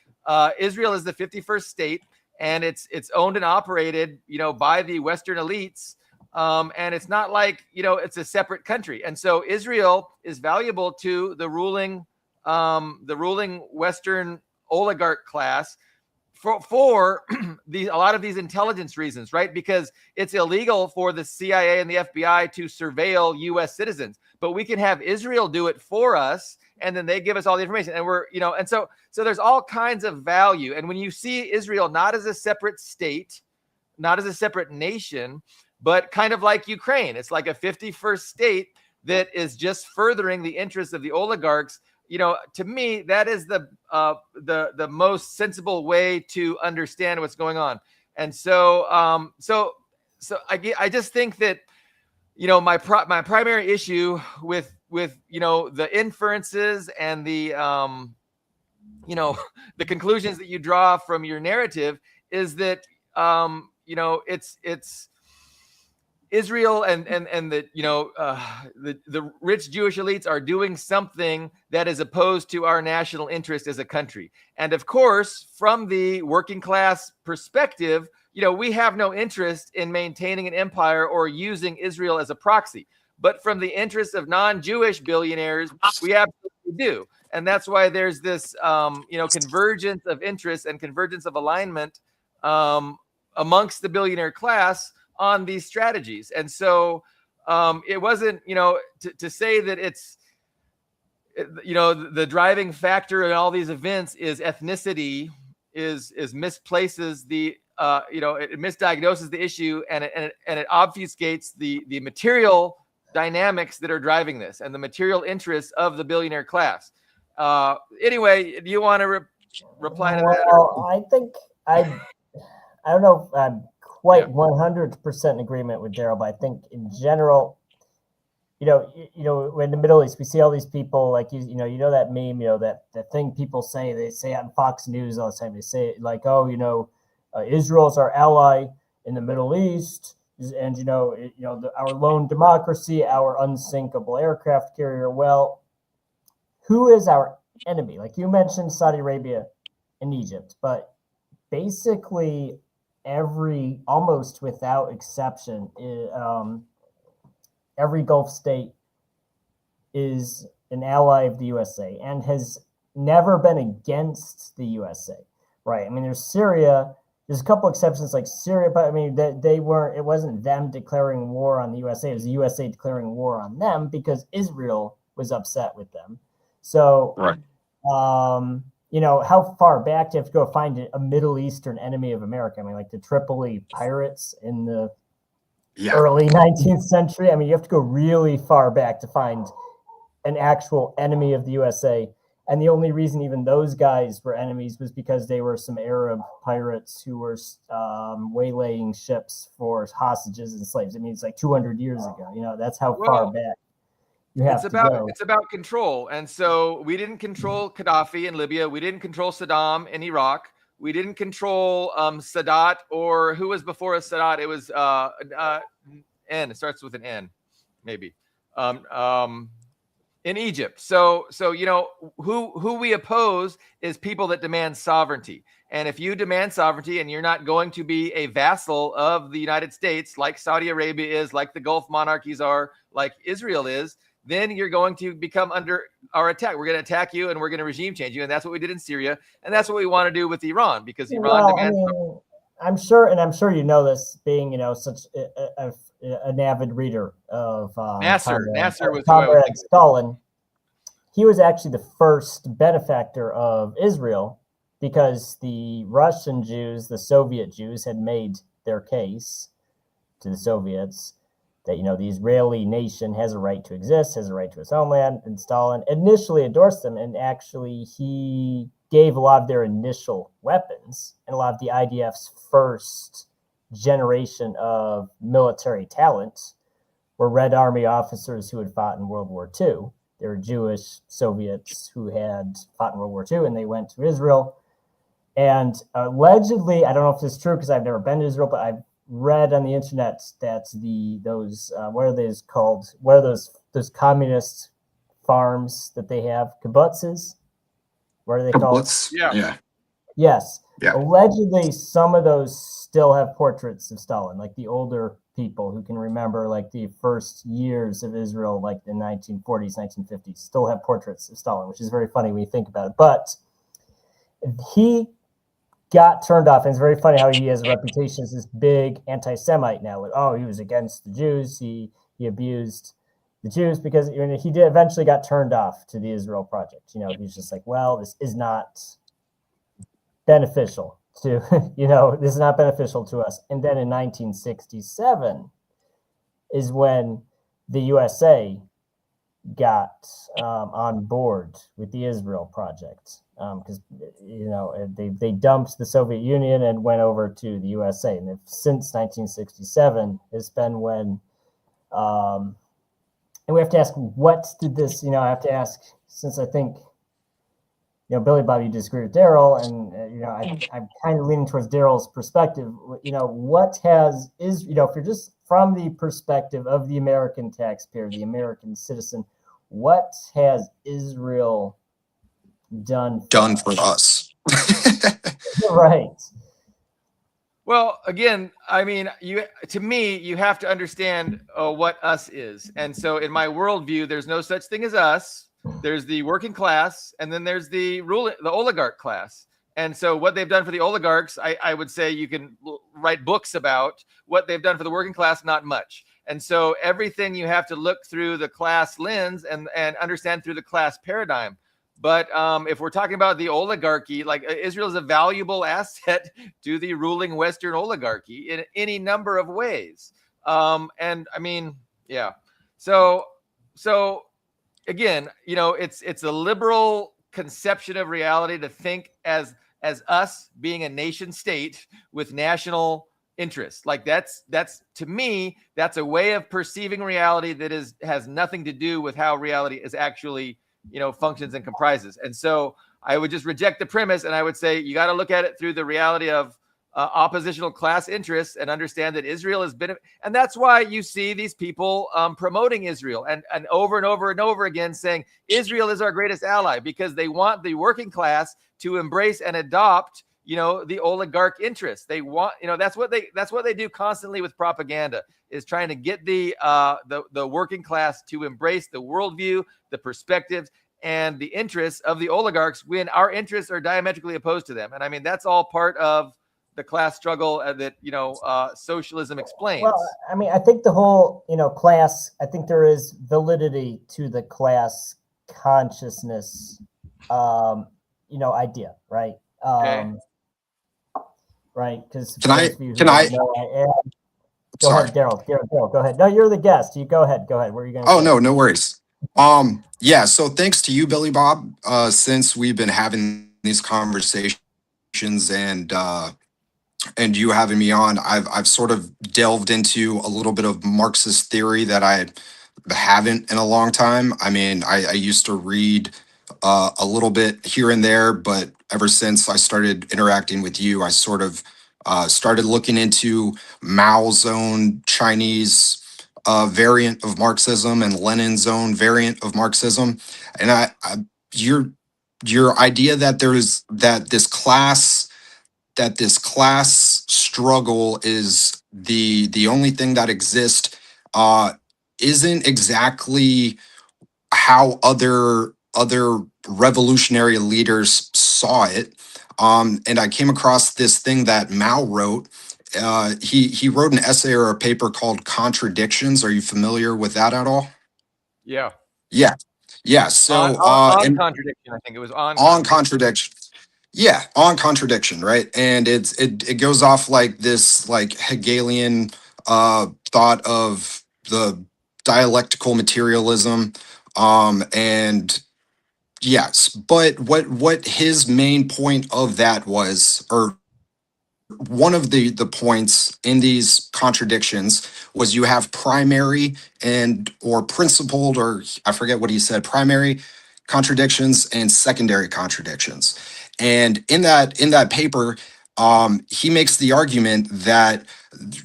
Israel is the 51st state, and it's owned and operated, you know, by the Western elites. And it's not like, you know, it's a separate country. And so Israel is valuable to the ruling Western oligarch class for a lot of these intelligence reasons, right? Because it's illegal for the CIA and the FBI to surveil U.S. citizens, but we can have Israel do it for us, and then they give us all the information, and we're, you know, and so there's all kinds of value. And when you see Israel not as a separate state, not as a separate nation, but kind of like Ukraine, it's like a 51st state that is just furthering the interests of the oligarchs. You know, to me, that is the most sensible way to understand what's going on. And so I just think that, you know, my primary issue with you know, the inferences and the you know, the conclusions that you draw from your narrative is that you know, it's Israel and the, you know, the rich Jewish elites are doing something that is opposed to our national interest as a country. And of course, from the working class perspective, you know, we have no interest in maintaining an empire or using Israel as a proxy. But from the interest of non-Jewish billionaires, we absolutely do. And that's why there's this, you know, convergence of interest and convergence of alignment amongst the billionaire class on these strategies. And so it wasn't, you know, to say that it's, you know, the driving factor in all these events is ethnicity, is misplaces the, you know, it misdiagnoses the issue, and it obfuscates the material dynamics that are driving this and the material interests of the billionaire class. Anyway, do you want to reply to that? Well, I think I don't know if I'm quite 100% in agreement with Daryl, but I think in general, you know, in the Middle East, we see all these people like, you know that meme, you know, that thing people say, they say on Fox News all the time, they say like, oh, you know, Israel is our ally in the Middle East, and you know, our lone democracy, our unsinkable aircraft carrier. Well, who is our enemy? Like you mentioned, Saudi Arabia and Egypt, but basically almost without exception, every Gulf state is an ally of the USA and has never been against the USA, right? I mean, there's Syria. There's a couple exceptions like Syria, but I mean, they weren't. It wasn't them declaring war on the USA. It was the USA declaring war on them because Israel was upset with them. So, right. You know, how far back do you have to go find a Middle Eastern enemy of America? I mean, like the Tripoli pirates in the early 19th century. I mean, you have to go really far back to find an actual enemy of the USA. And the only reason even those guys were enemies was because they were some Arab pirates who were waylaying ships for hostages and slaves. I mean, it's like 200 years ago. You know, that's how far back you have to go. It's about control. And so we didn't control Gaddafi in Libya. We didn't control Saddam in Iraq. We didn't control Sadat, or who was before Sadat? It was N. It starts with an N, maybe. In Egypt. So you know, who we oppose is people that demand sovereignty. And if you demand sovereignty and you're not going to be a vassal of the United States, like Saudi Arabia is, like the Gulf monarchies are, like Israel is, then you're going to become under our attack. We're going to attack you and we're going to regime change you. And that's what we did in Syria. And that's what we want to do with Iran, because Iran demands. I'm sure you know this, being, you know, such an avid reader of Nasser was Comrade Stalin. He was actually the first benefactor of Israel, because the Russian Jews, the Soviet Jews, had made their case to the Soviets that, you know, the Israeli nation has a right to exist, has a right to its homeland, and Stalin initially endorsed them, and actually he gave a lot of their initial weapons and a lot of the IDF's first generation of military talent were Red Army officers who had fought in World War II. They were Jewish Soviets who had fought in World War II, and they went to Israel. And allegedly, I don't know if this is true because I've never been to Israel, but I've read on the internet that those what are those called? What are those communist farms that they have? Kibbutzes? What are they called? Yeah. Yes. Yeah. Allegedly, some of those still have portraits of Stalin, like the older people who can remember like the first years of Israel, like the 1940s, 1950s, still have portraits of Stalin, which is very funny when you think about it. But he got turned off, and it's very funny how he has a reputation as this big anti-Semite now. Like, oh, he was against the Jews. He abused the Jews, because he did eventually got turned off to the Israel project. You know, he's just like, well, this is not beneficial to, you know, this is not beneficial to us. And then in 1967 is when the USA got on board with the Israel project, because you know, they dumped the Soviet Union and went over to the USA. And since 1967 has been when, and we have to ask, what did this, you know, I have to ask, since I think, you know, Billy Bob, you disagree with Daryl, and you know, I'm kind of leaning towards Daryl's perspective. You know, what is, you know, if you're just from the perspective of the American taxpayer, the American citizen, what has Israel done for us? Right. Well, again, I mean, to me, you have to understand what us is. And so in my worldview, there's no such thing as us. There's the working class, and then there's the oligarch class. And so what they've done for the oligarchs, I would say you can write books about. What they've done for the working class, not much. And so everything you have to look through the class lens and understand through the class paradigm. But if we're talking about the oligarchy, like Israel is a valuable asset to the ruling Western oligarchy in any number of ways. And I mean, yeah. So again, you know, it's a liberal conception of reality to think as us being a nation state with national interests. Like that's to me, that's a way of perceiving reality that has nothing to do with how reality is actually, you know, functions and comprises. And so I would just reject the premise, and I would say you got to look at it through the reality of oppositional class interests and understand that Israel has been, and that's why you see these people promoting Israel and over and over and over again saying Israel is our greatest ally, because they want the working class to embrace and adopt, you know, the oligarch interests. They want, you know, that's what they do constantly with propaganda, is trying to get the working class to embrace the worldview, the perspectives, and the interests of the oligarchs when our interests are diametrically opposed to them. And I mean, that's all part of the class struggle that, you know, socialism explains. Well, I mean, I think the whole, you know, class, I think there is validity to the class consciousness, you know, idea, right? Okay. Right, because Can I? Go ahead, Daryl. Go ahead. No, you're the guest. You go ahead. What are you going to say? Oh, no worries. Yeah, so thanks to you, Billy Bob, since we've been having these conversations and you having me on, I've sort of delved into a little bit of Marxist theory that I haven't in a long time. I mean, I used to read a little bit here and there, but ever since I started interacting with you, I sort of started looking into Mao's own Chinese variant of Marxism and Lenin's own variant of Marxism. And your idea that this class that this class struggle is the only thing that exists isn't exactly how other revolutionary leaders saw it. And I came across this thing that Mao wrote. He wrote an essay or a paper called Contradictions. Are you familiar with that at all? Yeah. Yeah. Yeah. So on contradiction, I think it was on contradiction. Yeah, on contradiction, right? And it goes off like this like Hegelian thought of the dialectical materialism. And yes, but what his main point of that was, or one of the points in these contradictions, was you have primary and or principled, or I forget what he said, primary contradictions and secondary contradictions. And in that paper, he makes the argument that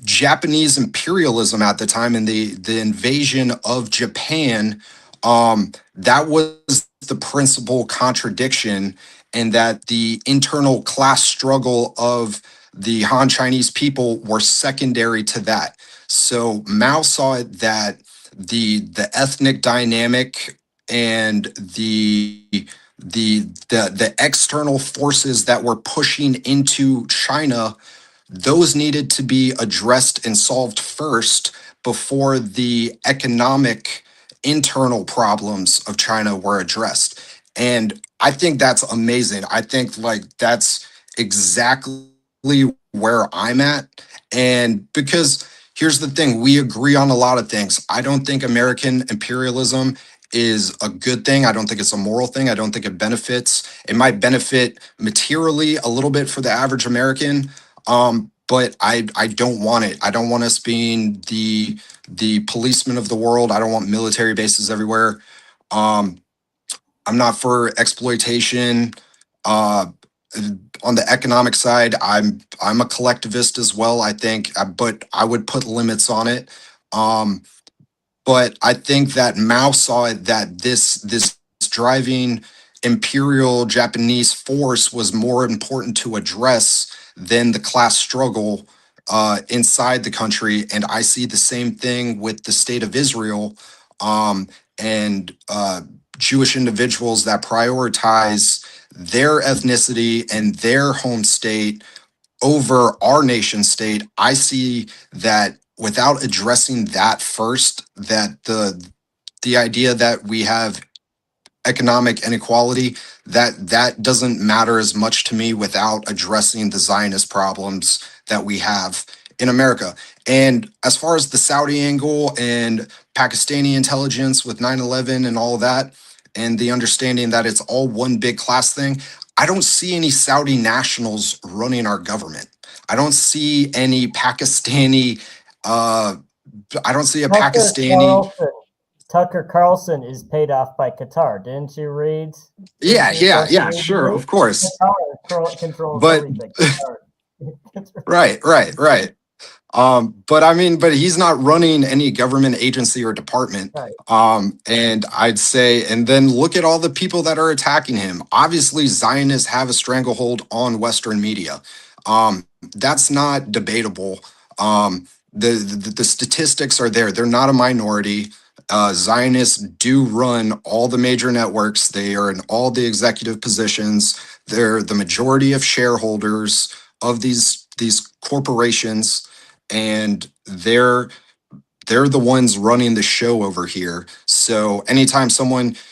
Japanese imperialism at the time and the invasion of Japan, that was the principal contradiction, and that the internal class struggle of the Han Chinese people were secondary to that. So Mao saw it that the ethnic dynamic and the external forces that were pushing into China, those needed to be addressed and solved first before the economic internal problems of China were addressed. And I think that's amazing. I think like that's exactly where I'm at. And because here's the thing, we agree on a lot of things. I don't think American imperialism is a good thing. I don't think it's a moral thing. I don't think it benefits. It might benefit materially a little bit for the average American, but I don't want it. I don't want us being the policemen of the world. I don't want military bases everywhere. I'm not for exploitation. On the economic side, I'm a collectivist as well, I think, but I would put limits on it. But I think that Mao saw it that this driving imperial Japanese force was more important to address than the class struggle inside the country. And I see the same thing with the state of Israel, and Jewish individuals that prioritize their ethnicity and their home state over our nation state. I see that without addressing that first, that the idea that we have economic inequality, that doesn't matter as much to me without addressing the Zionist problems that we have in America. And as far as the Saudi angle and Pakistani intelligence with 9/11 and all of that, and the understanding that it's all one big class thing, I don't see any Saudi nationals running our government. I don't see any Pakistani, I don't see a Pakistani. Tucker Carlson is paid off by Qatar. Didn't you read? Yeah, sure, of course. Qatar controls But everything. right. But I mean, but he's not running any government agency or department. Right. And I'd say, and then look at all the people that are attacking him. Obviously, Zionists have a stranglehold on Western media. That's not debatable. The statistics are there. They're not a minority. Zionists do run all the major networks. They are in all the executive positions. They're the majority of shareholders of these corporations, and they're the ones running the show over here. So anytime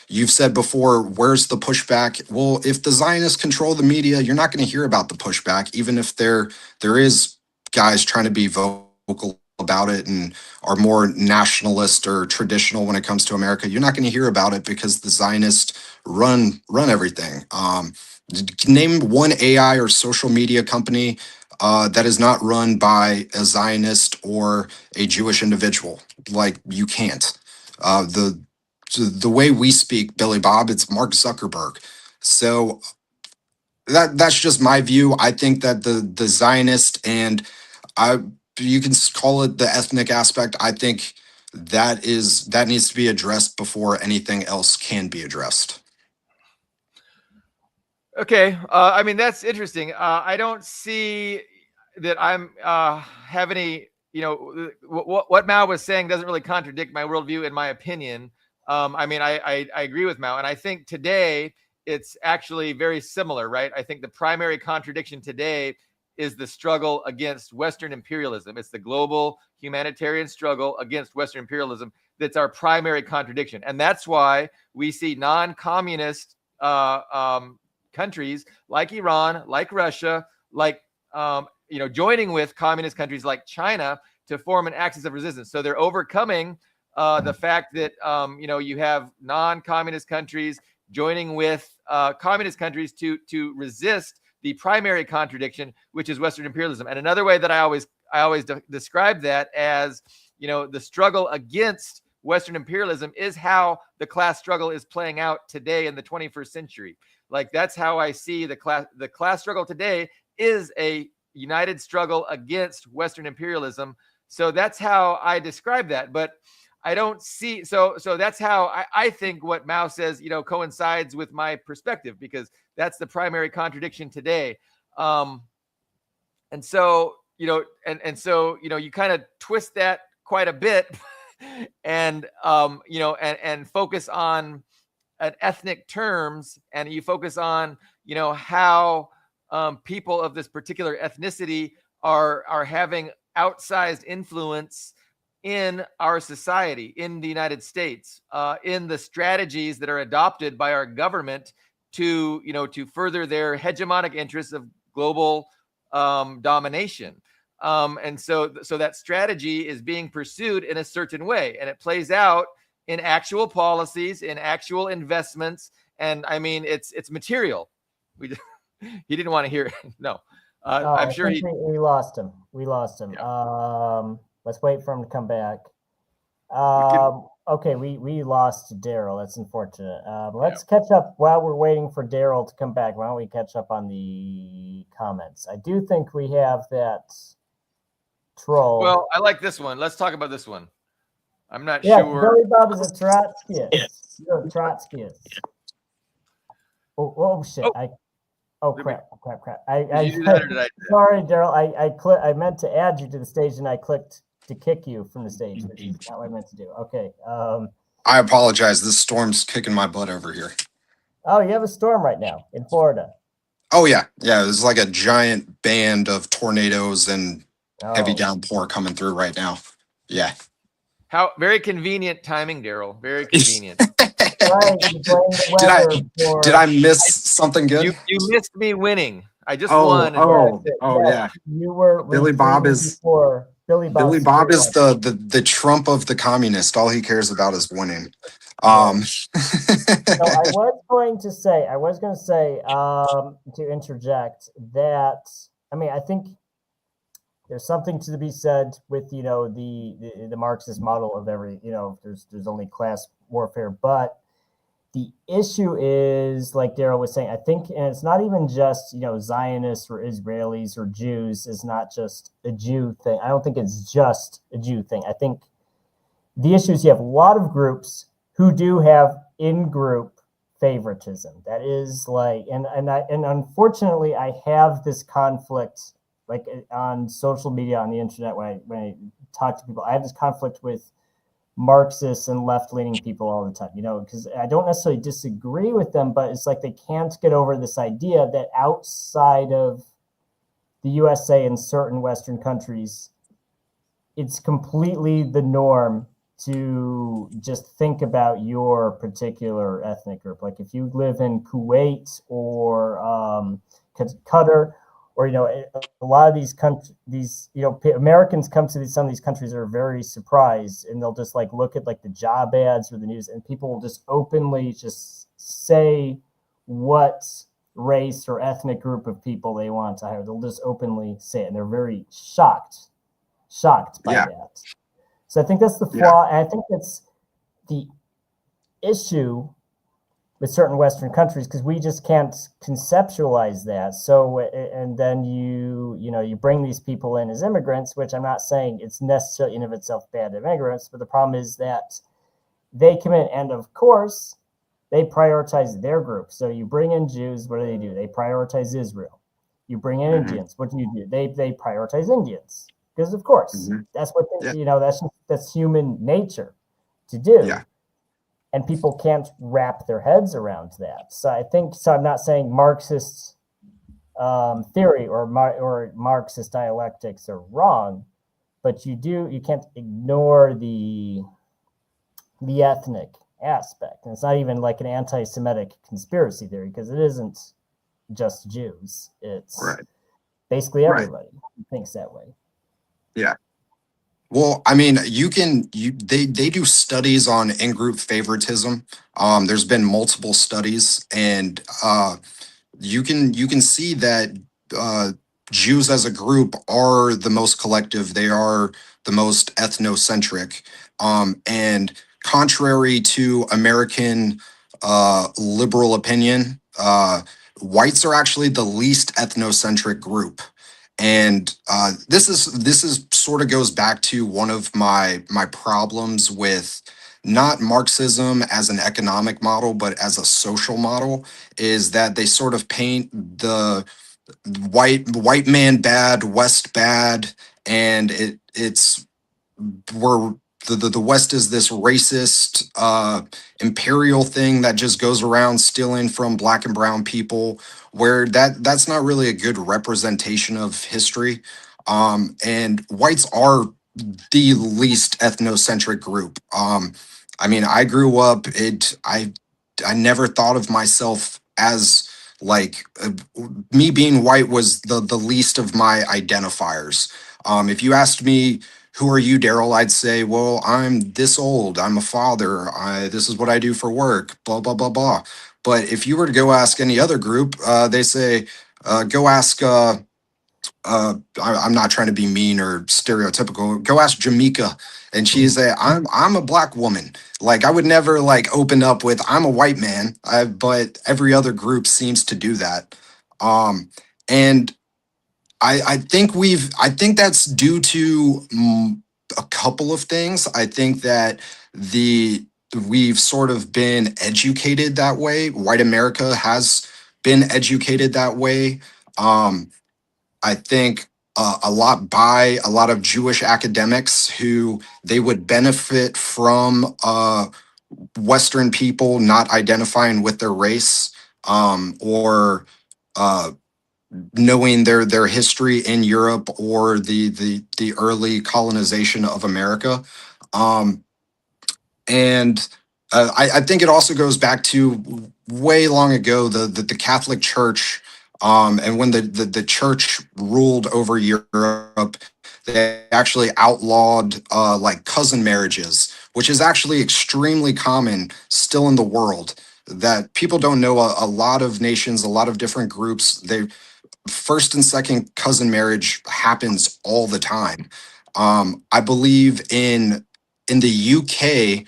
you've said before, where's the pushback? Well, if the Zionists control the media, you're not going to hear about the pushback, even if there is guys trying to be vocal about it and are more nationalist or traditional when it comes to America. You're not going to hear about it because the Zionists run everything. Name one AI or social media company that is not run by a Zionist or a Jewish individual. Like, you can't. The way we speak, Billy Bob, it's Mark Zuckerberg. So that's just my view. I think that the Zionist, and you can call it the ethnic aspect, I think that needs to be addressed before anything else can be addressed. Okay. I mean, that's interesting. I don't see that I'm have any, what Mao was saying doesn't really contradict my worldview, in my opinion. I mean, I agree with Mao. And I think today it's actually very similar, right? I think the primary contradiction today is the struggle against Western imperialism. It's the global humanitarian struggle against Western imperialism that's our primary contradiction. And that's why we see non-communist countries like Iran, like Russia, like joining with communist countries like China to form an axis of resistance. So they're overcoming the fact that you have non-communist countries joining with communist countries to resist the primary contradiction, which is Western imperialism. And another way that I always describe that as, the struggle against Western imperialism is how the class struggle is playing out today in the 21st century. Like, that's how I see the class struggle today is a united struggle against Western imperialism. So that's how I describe that. But I don't see, so that's how I think what Mao says, coincides with my perspective, because that's the primary contradiction today. And so, you kind of twist that quite a bit and, and focus on ethnic terms, and you focus on, how people of this particular ethnicity are having outsized influence in our society, in the United States, in the strategies that are adopted by our government to further their hegemonic interests of global domination. And so that strategy is being pursued in a certain way, and it plays out in actual policies, in actual investments. And I mean, it's material. He didn't want to hear it. No, I'm sure we lost him. Yeah. Let's wait for him to come back. Okay, we lost Daryl. That's unfortunate. Let's catch up while we're waiting for Daryl to come back. Why don't we catch up on the comments? I do think we have that troll. Well, I like this one. Let's talk about this one. I'm not sure. Billy Bob is a Trotskyist. You're a Trotskyist. Oh shit! Crap! Sorry, Daryl. I meant to add you to the stage, and I clicked to kick you from the stage, which is not what I meant to do. Okay. I apologize. This storm's kicking my butt over here. Oh, you have a storm right now in Florida. Oh yeah. There's like a giant band of tornadoes and heavy downpour coming through right now. Yeah. How very convenient timing, Daryl. Very convenient. Right, did I miss something good? You missed me winning. I just won. Yeah. You were Billy Bob is Billy Bob is the Trump of the communist. All he cares about is winning. So I was going to say to interject that, I mean, I think there's something to be said with the Marxist model of there's only class warfare, but the issue is, like Daryl was saying, I think, and it's not even just Zionists or Israelis or Jews. Is not just a Jew thing. I don't think it's just a Jew thing. I think the issue is you have a lot of groups who do have in-group favoritism. That is like, and unfortunately, I have this conflict. Like on social media, on the internet, when I talk to people, I have this conflict with Marxists and left-leaning people all the time, because I don't necessarily disagree with them, but it's like they can't get over this idea that outside of the USA and certain Western countries, it's completely the norm to just think about your particular ethnic group. Like if you live in Kuwait or Qatar, or a lot of these countries, Americans come to some of these countries that are very surprised, and they'll just like look at like the job ads or the news, and people will just openly just say what race or ethnic group of people they want to hire. They'll just openly say it, and they're very shocked by that. So I think that's the flaw, and I think that's the issue with certain Western countries, because we just can't conceptualize that. So, and then you bring these people in as immigrants, which I'm not saying it's necessarily in of itself bad immigrants, but the problem is that they come in, and of course, They prioritize their group. So you bring in Jews, what do? They prioritize Israel. You bring in Indians, what do? They prioritize Indians because, of course, that's what Yeah. that's human nature to do. Yeah. And people can't wrap their heads around that. So I think so. I'm not saying Marxist theory or Marxist dialectics are wrong, but you can't ignore the ethnic aspect. And it's not even like an anti-Semitic conspiracy theory because it isn't just Jews. It's basically everybody who thinks that way. Yeah. Well, I mean, they do studies on in-group favoritism. There's been multiple studies, and you can see that Jews as a group are the most collective. They are the most ethnocentric. And contrary to American liberal opinion, whites are actually the least ethnocentric group. And this is sort of goes back to one of my problems with not Marxism as an economic model, but as a social model, is that they sort of paint the white man bad, West bad, and it's we're the West is this racist imperial thing that just goes around stealing from black and brown people, where that's not really a good representation of history. And whites are the least ethnocentric group. I mean, I grew up, I never thought of myself as like me being white was the least of my identifiers. If you asked me, who are you, Daryl? I'd say, well, I'm this old. I'm a father. This is what I do for work, blah, blah, blah, blah. But if you were to go ask any other group, they say, go ask, I'm not trying to be mean or stereotypical. Go ask Jamaica. And she's say, I'm a black woman. Like, I would never like open up with, I'm a white man. But every other group seems to do that. And I think that's due to a couple of things. I think that we've sort of been educated that way. White America has been educated that way. I think a lot by a lot of Jewish academics who they would benefit from Western people not identifying with their race, or knowing their history in Europe or the early colonization of America. And I think it also goes back to way long ago, the Catholic Church, and when the church ruled over Europe, they actually outlawed like cousin marriages, which is actually extremely common still in the world. That people don't know. A lot of nations, a lot of different groups, they first and second cousin marriage happens all the time. I believe in the UK,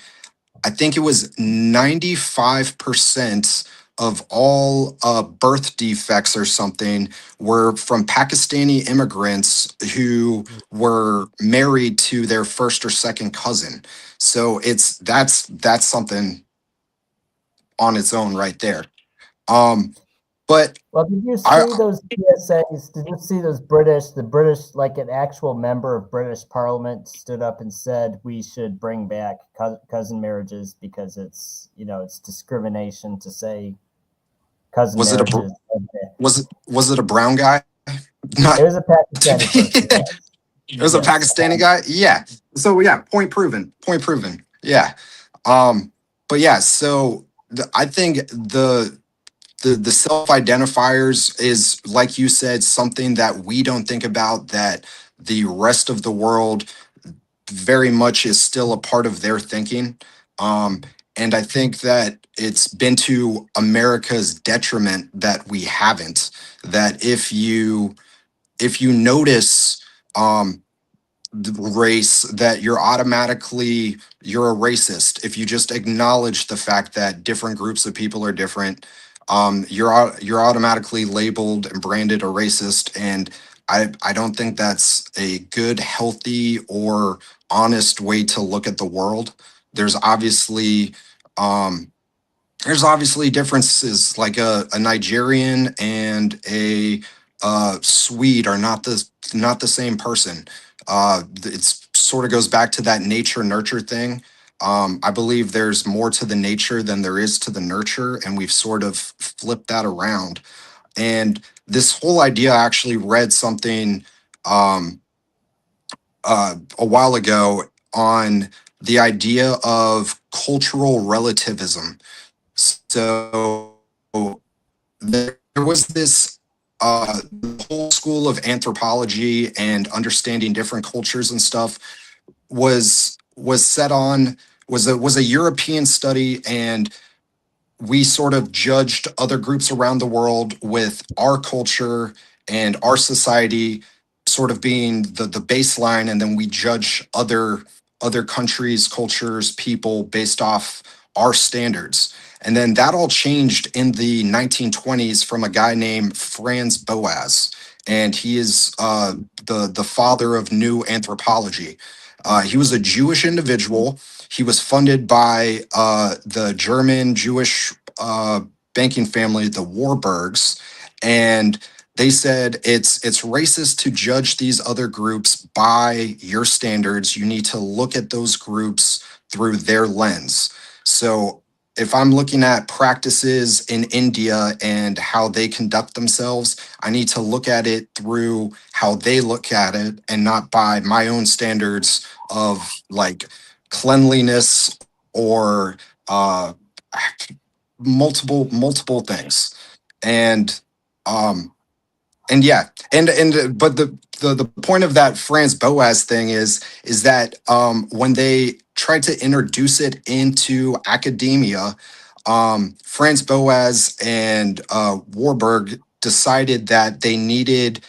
I think it was 95% of all birth defects or something were from Pakistani immigrants who were married to their first or second cousin. So that's something on its own right there. But well, did you see those PSAs? Did you see those the British, like an actual member of British Parliament stood up and said we should bring back cousin marriages because it's discrimination to say cousin marriages. Was it a brown guy? It was a Pakistani person. It was a Pakistani guy? Yeah. So yeah, point proven. Yeah. But yeah, so I think the self-identifiers is, like you said, something that we don't think about, that the rest of the world very much is still a part of their thinking. And I think that it's been to America's detriment that we haven't. That if you notice the race, that you're a racist. If you just acknowledge the fact that different groups of people are different, you're automatically labeled and branded a racist. And I don't think that's a good, healthy, or honest way to look at the world. There's obviously there's obviously differences, like a Nigerian and a Swede are not the same person. It's sort of goes back to that nature nurture thing. I believe there's more to the nature than there is to the nurture, and we've sort of flipped that around. And this whole idea, I actually read something um, a while ago on the idea of cultural relativism. So there was this whole school of anthropology and understanding different cultures and stuff was set on was a European study, and we sort of judged other groups around the world with our culture and our society sort of being the baseline, and then we judge other countries, cultures, people based off our standards. And then that all changed in the 1920s from a guy named Franz Boas, and he is the father of new anthropology. He was a Jewish individual. He was funded by the German Jewish banking family, the Warburgs, and they said it's racist to judge these other groups by your standards. You need to look at those groups through their lens. So if I'm looking at practices in India and how they conduct themselves, I need to look at it through how they look at it and not by my own standards of like cleanliness or multiple things. And um and yeah, and but the point of that Franz Boas thing is that when they tried to introduce it into academia, Franz Boas and Warburg decided that they needed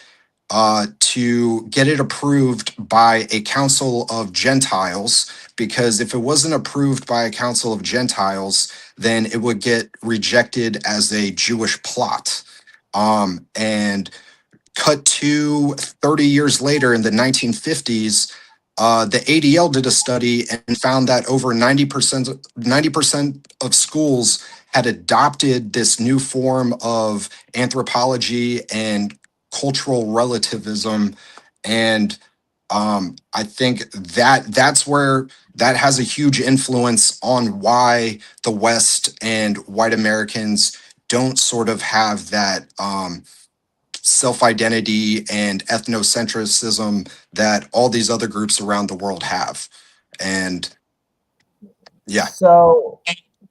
to get it approved by a council of Gentiles, because if it wasn't approved by a council of Gentiles, then it would get rejected as a Jewish plot. And cut to 30 years later in the 1950s, the ADL did a study and found that over 90% of schools had adopted this new form of anthropology and cultural relativism. And I think that's where that has a huge influence on why the West and white Americans don't sort of have that self-identity and ethnocentrism that all these other groups around the world have. And yeah. So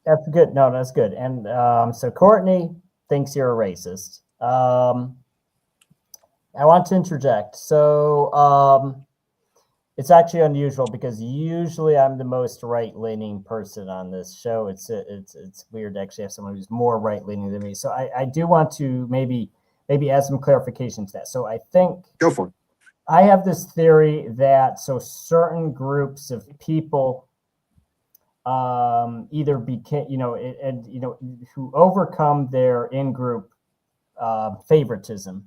that's good. No, that's good. And so Courtney thinks you're a racist. I want to interject. So it's actually unusual because usually I'm the most right-leaning person on this show. It's weird to actually have someone who's more right-leaning than me. So I do want to maybe add some clarification to that. So I think Go for it. I have this theory that so certain groups of people either became, who overcome their in-group favoritism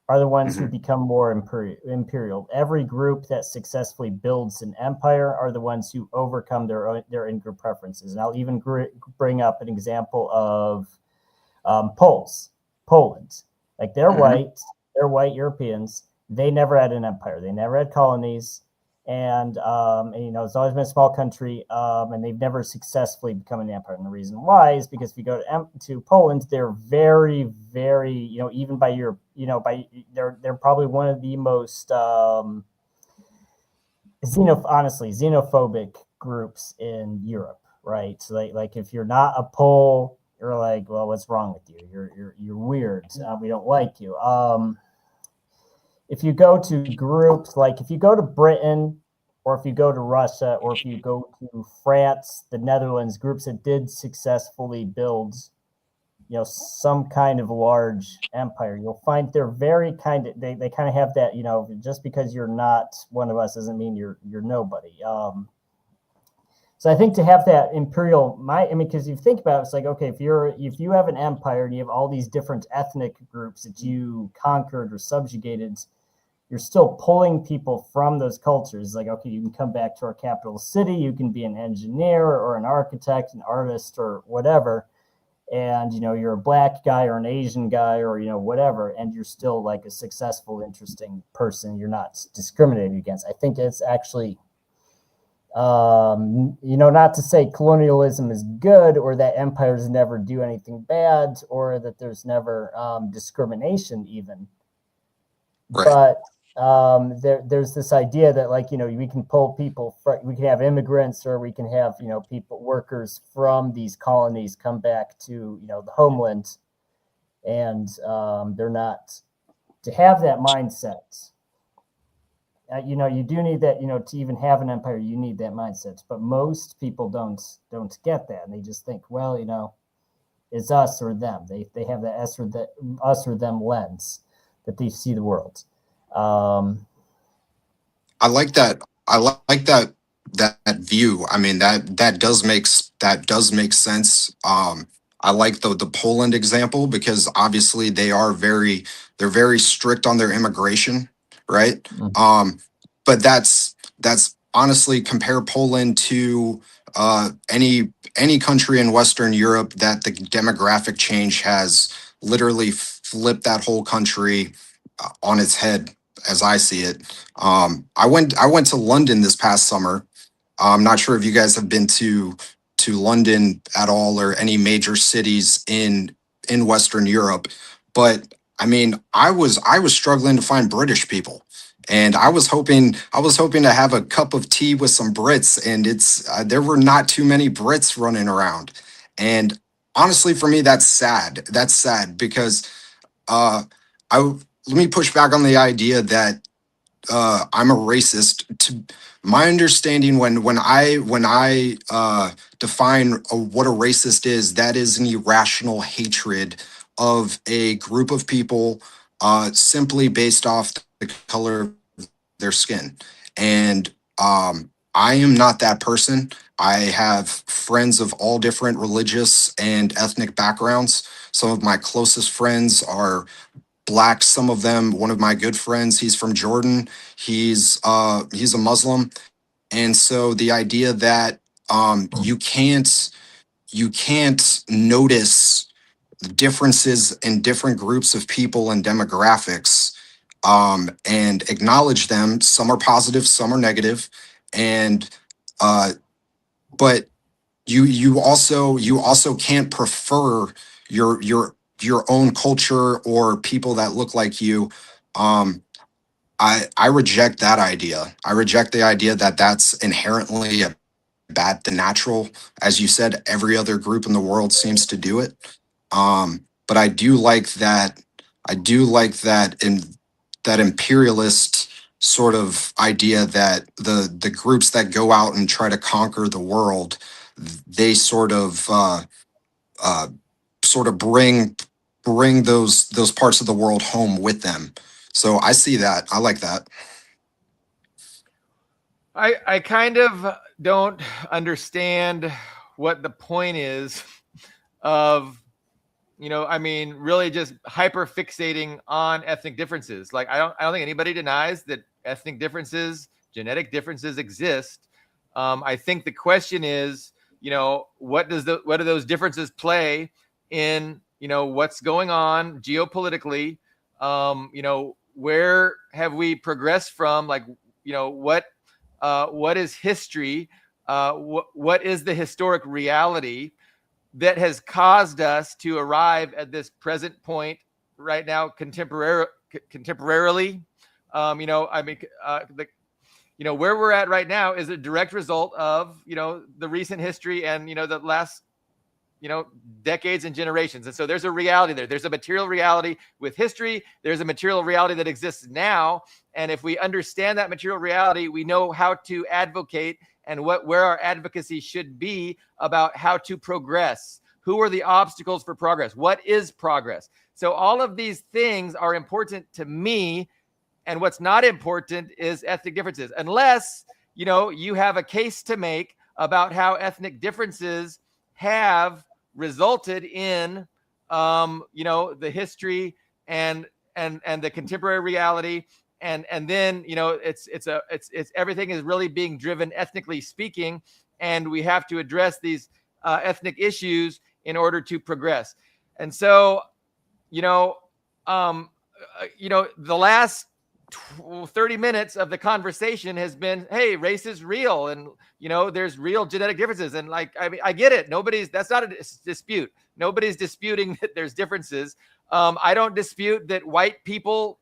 are the ones who become more imperial. Every group that successfully builds an empire are the ones who overcome their in-group preferences. And I'll even bring up an example of Poland. Like they're white Europeans. They never had an empire. They never had colonies. And it's always been a small country, and they've never successfully become an empire. And the reason why is because if you go to Poland, they're very, very, even by your, they're probably one of the most xenophobic groups in Europe, right? So like if you're not a Pole, you're like, well, what's wrong with you? You're weird. We don't like you. If you go to groups, like if you go to Britain or if you go to Russia or if you go to France, the Netherlands, groups that did successfully build, some kind of large empire, you'll find they're very they kind of have that, just because you're not one of us doesn't mean you're nobody. So I think to have that imperial, because you think about it, it's like, okay, if you have an empire and you have all these different ethnic groups that you conquered or subjugated, you're still pulling people from those cultures. Like, okay, you can come back to our capital city, you can be an engineer or an architect, an artist or whatever. and you're a black guy or an Asian guy or whatever, and you're still like a successful, interesting person. You're not discriminated against. I think it's actually, not to say colonialism is good or that empires never do anything bad or that there's never discrimination even, Right. but there's this idea that we can pull people we can have immigrants or we can have people, workers from these colonies come back to the homeland, and they're not to have that mindset. You do need that, to even have an empire. You need that mindset, but most people don't get that, and they just think, well, it's us or them. They have that us or them lens that they see the world. I like that. I like that view. I mean, that does make sense. I like the Poland example because obviously they're very strict on their immigration, right? Mhm. But that's honestly, compare Poland to any country in Western Europe that the demographic change has literally flipped that whole country on its head, as I see it. I went to London this past summer. I'm not sure if you guys have been to London at all or any major cities in Western Europe, but I mean, I was struggling to find British people, and I was hoping to have a cup of tea with some Brits, and it's there were not too many Brits running around, and honestly, for me, that's sad. That's sad because I let me push back on the idea that I'm a racist. To my understanding, when I define what a racist is, that is an irrational hatred of a group of people simply based off the color of their skin. And I am not that person. I have friends of all different religious and ethnic backgrounds. Some of my closest friends are Black. Some of them, one of my good friends, he's from Jordan. He's a Muslim. And so the idea that you can't notice differences in different groups of people and demographics, and acknowledge them. Some are positive, some are negative, and uh, but you also can't prefer your own culture or people that look like you. Um, I reject that idea. I reject the idea that that's inherently a bad, the natural. As you said, every other group in the world seems to do it. But I do like that. I do like that in that imperialist sort of idea that the groups that go out and try to conquer the world, they uh, sort of bring those parts of the world home with them. So I see that. I like that. I kind of don't understand what the point is of, I mean, really just hyper fixating on ethnic differences. Like, I don't think anybody denies that ethnic differences, genetic differences exist. I think the question is, what do those differences play in, what's going on geopolitically? Where have we progressed from? Like, what is history? What is the historic reality that has caused us to arrive at this present point right now, contemporarily? Where we're at right now is a direct result of, the recent history and, the last, decades and generations. And so there's a reality there. There's a material reality with history. There's a material reality that exists now. And if we understand that material reality, we know how to advocate and where our advocacy should be about how to progress. Who are the obstacles for progress? What is progress? So all of these things are important to me. And what's not important is ethnic differences, unless, you have a case to make about how ethnic differences have resulted in, the history and the contemporary reality. And then, it's everything is really being driven ethnically speaking. And we have to address these ethnic issues in order to progress. And so, the last 30 minutes of the conversation has been, hey, race is real, and there's real genetic differences, and I get it. That's not a dispute. Nobody's disputing that there's differences. I don't dispute that white people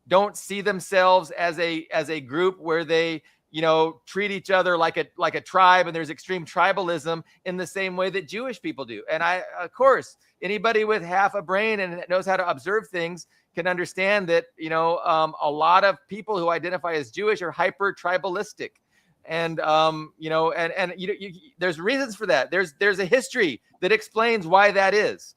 don't see themselves as a group where they treat each other like a tribe, and there's extreme tribalism in the same way that Jewish people do. And of course, anybody with half a brain and knows how to observe things can understand that, a lot of people who identify as Jewish are hyper tribalistic. And, there's reasons for that. There's a history that explains why that is,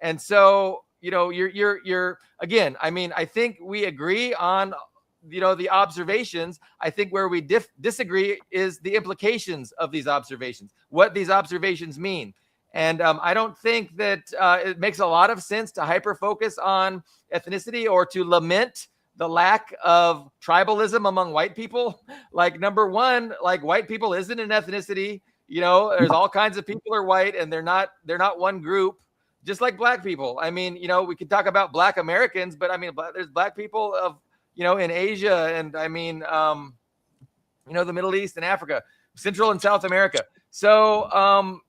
and so, you're again, I think we agree on, the observations. I think where we disagree is the implications of these observations, what these observations mean. And I don't think that it makes a lot of sense to hyper-focus on ethnicity or to lament the lack of tribalism among white people. Like, number one, white people isn't an ethnicity. There's all kinds of people are white, and they're not one group, just like black people. We could talk about black Americans, but there's black people of, in Asia, and the Middle East and Africa, Central and South America. So, I'm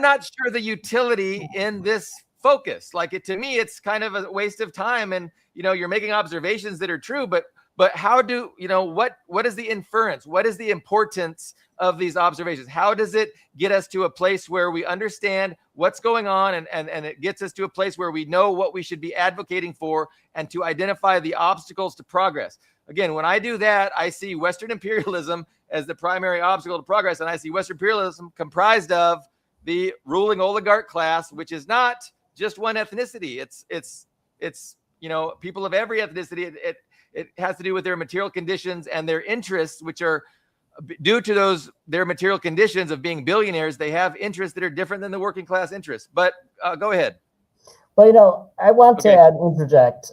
not sure the utility in this focus. To me, it's kind of a waste of time. And, you're making observations that are true, but how do, what is the inference? What is the importance of these observations? How does it get us to a place where we understand what's going on, and it gets us to a place where we know what we should be advocating for and to identify the obstacles to progress? Again, when I do that, I see Western imperialism as the primary obstacle to progress. And I see Western imperialism comprised of the ruling oligarch class, which is not just one ethnicity. It's people of every ethnicity. It has to do with their material conditions and their interests, which are due to their material conditions of being billionaires. They have interests that are different than the working class interests. But go ahead. Well, I want to interject.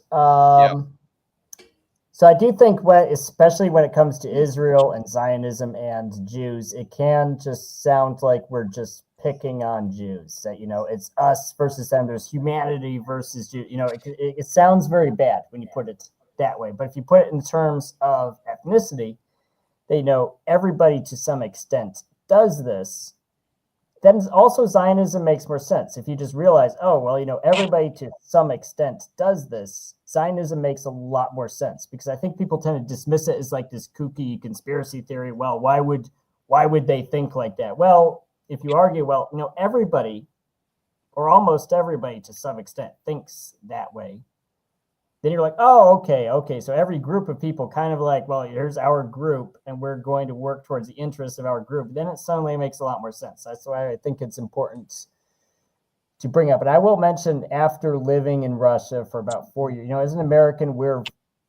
So I do think especially when it comes to Israel and Zionism and Jews, it can just sound like we're just picking on Jews. That, it's us versus them. There's humanity versus Jews. It sounds very bad when you put it that way. But if you put it in terms of ethnicity, everybody to some extent does this. Then also Zionism makes more sense. If you just realize, everybody to some extent does this, Zionism makes a lot more sense, because I think people tend to dismiss it as this kooky conspiracy theory. Well, why would they think like that? Well, if you argue, everybody or almost everybody to some extent thinks that way, then you're like, oh, okay. So every group of people kind of here's our group, and we're going to work towards the interests of our group. Then it suddenly makes a lot more sense. That's why I think it's important to bring up. And I will mention, after living in Russia for about 4 years, as an American,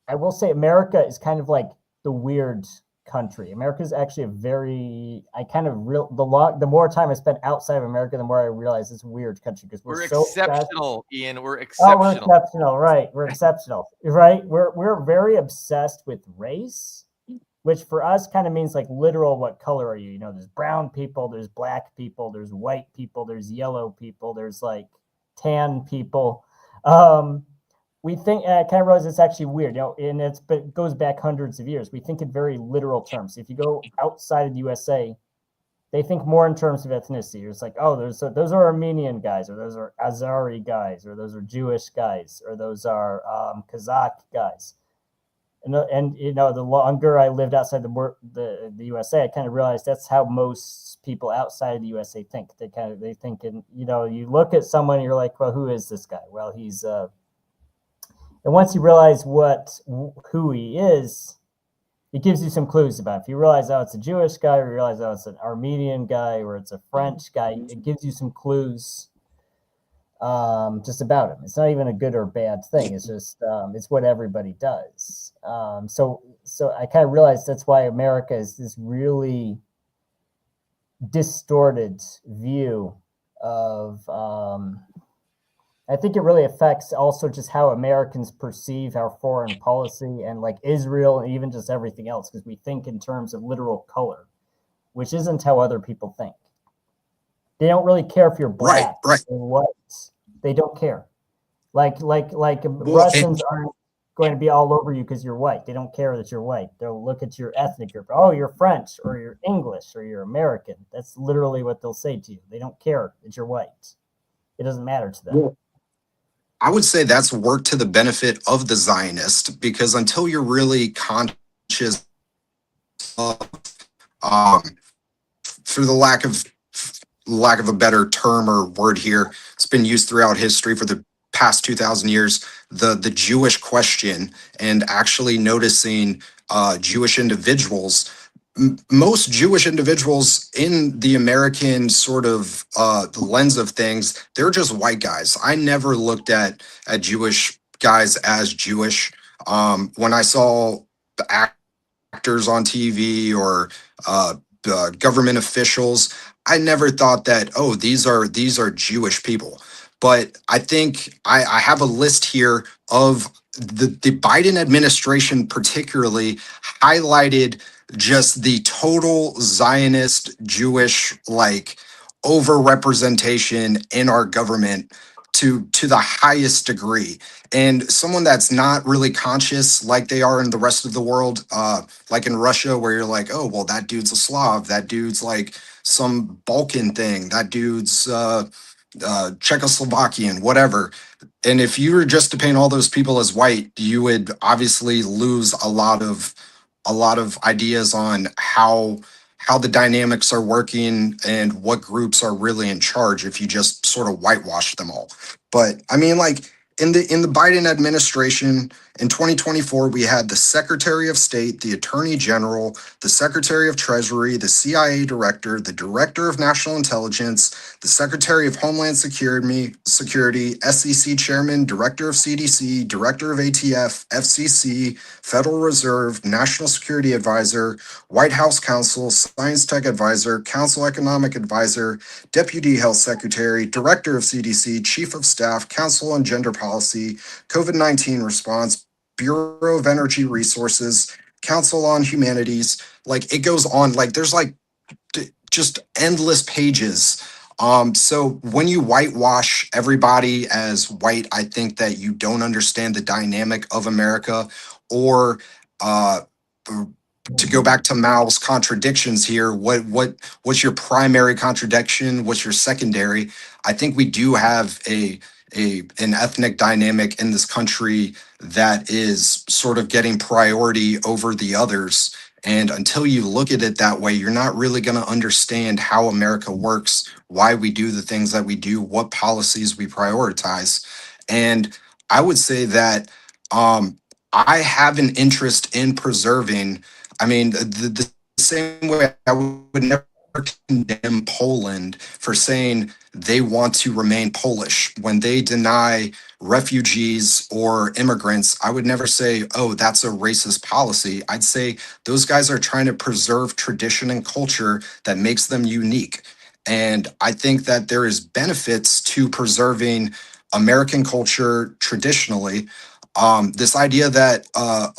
I will say America is kind of like the weird country. America is actually the more time I spend outside of America, the more I realize it's a weird country, because we're so exceptional, Ian. We're exceptional. We're exceptional, right? We're exceptional, right? We're very obsessed with race, which for us kind of means literal, what color are you? There's brown people, there's black people, there's white people, there's yellow people, there's tan people. We think, I kind of realize it's actually weird, and but it goes back hundreds of years. We think in very literal terms. If you go outside of the USA, they think more in terms of ethnicity. It's those are Armenian guys, or those are Azari guys, or those are Jewish guys, or those are Kazakh guys. And the longer I lived outside the USA, I kind of realized that's how most people outside of the USA think. They think you look at someone and you're like, well, who is this guy? Well, he's and once you realize who he is, it gives you some clues about it. If you realize, it's a Jewish guy, or you realize, it's an Armenian guy, or it's a French guy, it gives you some clues just about him. It's not even a good or bad thing. It's just it's what everybody does. So I kind of realized that's why America is this really distorted view of I think it really affects also just how Americans perceive our foreign policy, and Israel, and even just everything else, because we think in terms of literal color, which isn't how other people think. They don't really care if you're Right, black right. or white. They don't care. Like Well, Russians aren't going to be all over you because you're white. They don't care that you're white. They'll look at your ethnic group. Oh, you're French or you're English or you're American. That's literally what they'll say to you. They don't care that you're white. It doesn't matter to them. Well, I would say that's worked to the benefit of the Zionist, because until you're really conscious of, um, through the lack of a better term or word here, it's been used throughout history for the past 2,000 years, the Jewish question, and actually noticing Jewish individuals. Most Jewish individuals in the American sort of the lens of things, they're just white guys. I never looked at Jewish guys as Jewish. When I saw the actors on TV or government officials, I never thought that, oh, these are Jewish people. But I think I have a list here of the Biden administration particularly highlighted just the total Zionist Jewish like overrepresentation in our government to the highest degree. And someone that's not really conscious like they are in the rest of the world, like in Russia, where you're like, oh, well, that dude's a Slav, that dude's like some Balkan thing, that dude's Czechoslovakian, whatever. And if you were just to paint all those people as white, you would obviously lose a lot of ideas on how the dynamics are working and what groups are really in charge if you just sort of whitewash them all. But I mean, like in the Biden administration in 2024, we had the Secretary of State, the Attorney General, the Secretary of Treasury, the CIA Director, the Director of National Intelligence, the Secretary of Homeland Security, SEC Chairman, Director of CDC, Director of ATF, FCC, Federal Reserve, National Security Advisor, White House Counsel, Science Tech Advisor, Council Economic Advisor, Deputy Health Secretary, Director of CDC, Chief of Staff, Council on Gender Policy, COVID-19 Response, Bureau of Energy Resources, Council on Humanities. Like it goes on, like there's like just endless pages. So when you whitewash everybody as white, I think that you don't understand the dynamic of America, or to go back to Mao's contradictions here, what's your primary contradiction? What's your secondary? I think we do have an ethnic dynamic in this country that is sort of getting priority over the others. And until you look at it that way, you're not really going to understand how America works, why we do the things that we do, what policies we prioritize. And I would say that I have an interest in preserving. I mean, the same way I would never condemn Poland for saying they want to remain Polish when they deny refugees or immigrants. I would never say, oh, that's a racist policy. I'd say those guys are trying to preserve tradition and culture that makes them unique. And I think that there is benefits to preserving American culture traditionally. This idea that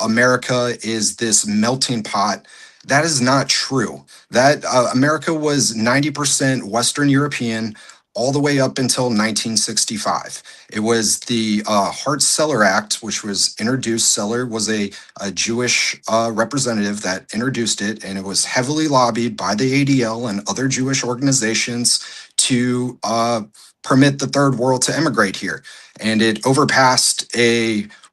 America is this melting pot, that is not true. That America was 90% Western European all the way up until 1965. It was the Hart-Celler Act, which was introduced. Celler was a Jewish representative that introduced it, and it was heavily lobbied by the ADL and other Jewish organizations to permit the third world to immigrate here. And it overpassed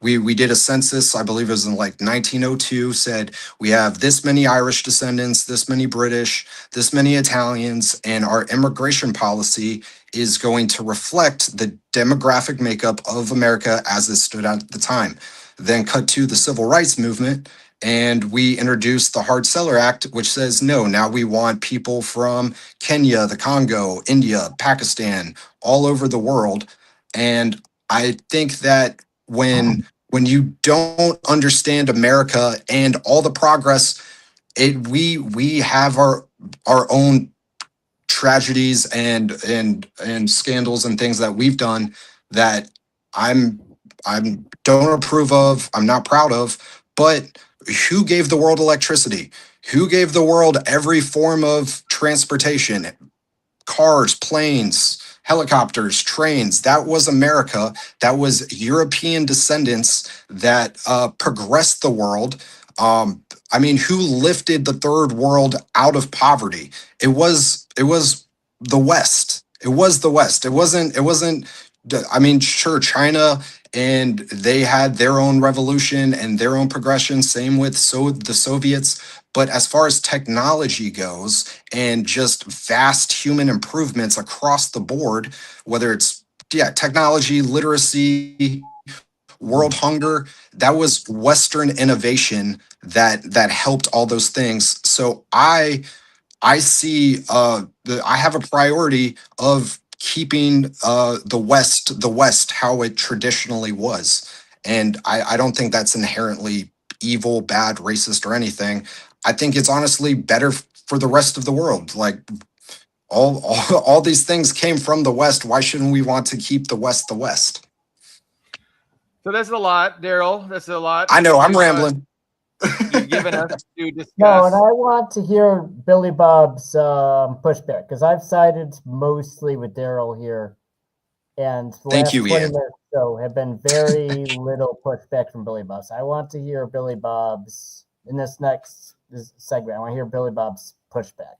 we did a census, I believe it was in like 1902, said we have this many Irish descendants, this many British, this many Italians, and our immigration policy is going to reflect the demographic makeup of America as it stood at the time. Then cut to the civil rights movement, and we introduced the Hart-Celler Act, which says, no, now we want people from Kenya, the Congo, India, Pakistan, all over the world. And I think that when you don't understand America and all the progress, we have our own tragedies and scandals and things that we've done that I'm don't approve of, I'm not proud of. But who gave the world electricity? Who gave the world every form of transportation? cars, planes, helicopters, trains. That was America. That was European descendants that progressed the world. I mean, who lifted the third world out of poverty? It was the West. It was the West. It wasn't. I mean, sure, China, and they had their own revolution and their own progression. Same with the Soviets. But as far as technology goes, and just vast human improvements across the board, whether it's technology, literacy, world hunger, that was Western innovation that helped all those things. So I see I have a priority of keeping the West how it traditionally was. And I don't think that's inherently evil, bad, racist, or anything. I think it's honestly better for the rest of the world. Like all these things came from the West. Why shouldn't we want to keep the West the West? So that's a lot, Daryl. That's a lot. I know I'm rambling. You've given us to discuss. No, and I want to hear Billy Bob's pushback, because I've sided mostly with Daryl here, and the Thank last you, 20 Ian. minutes so have been very little pushback from Billy Bob's. I want to hear Billy Bob's in this next segment. I want to hear Billy Bob's pushback.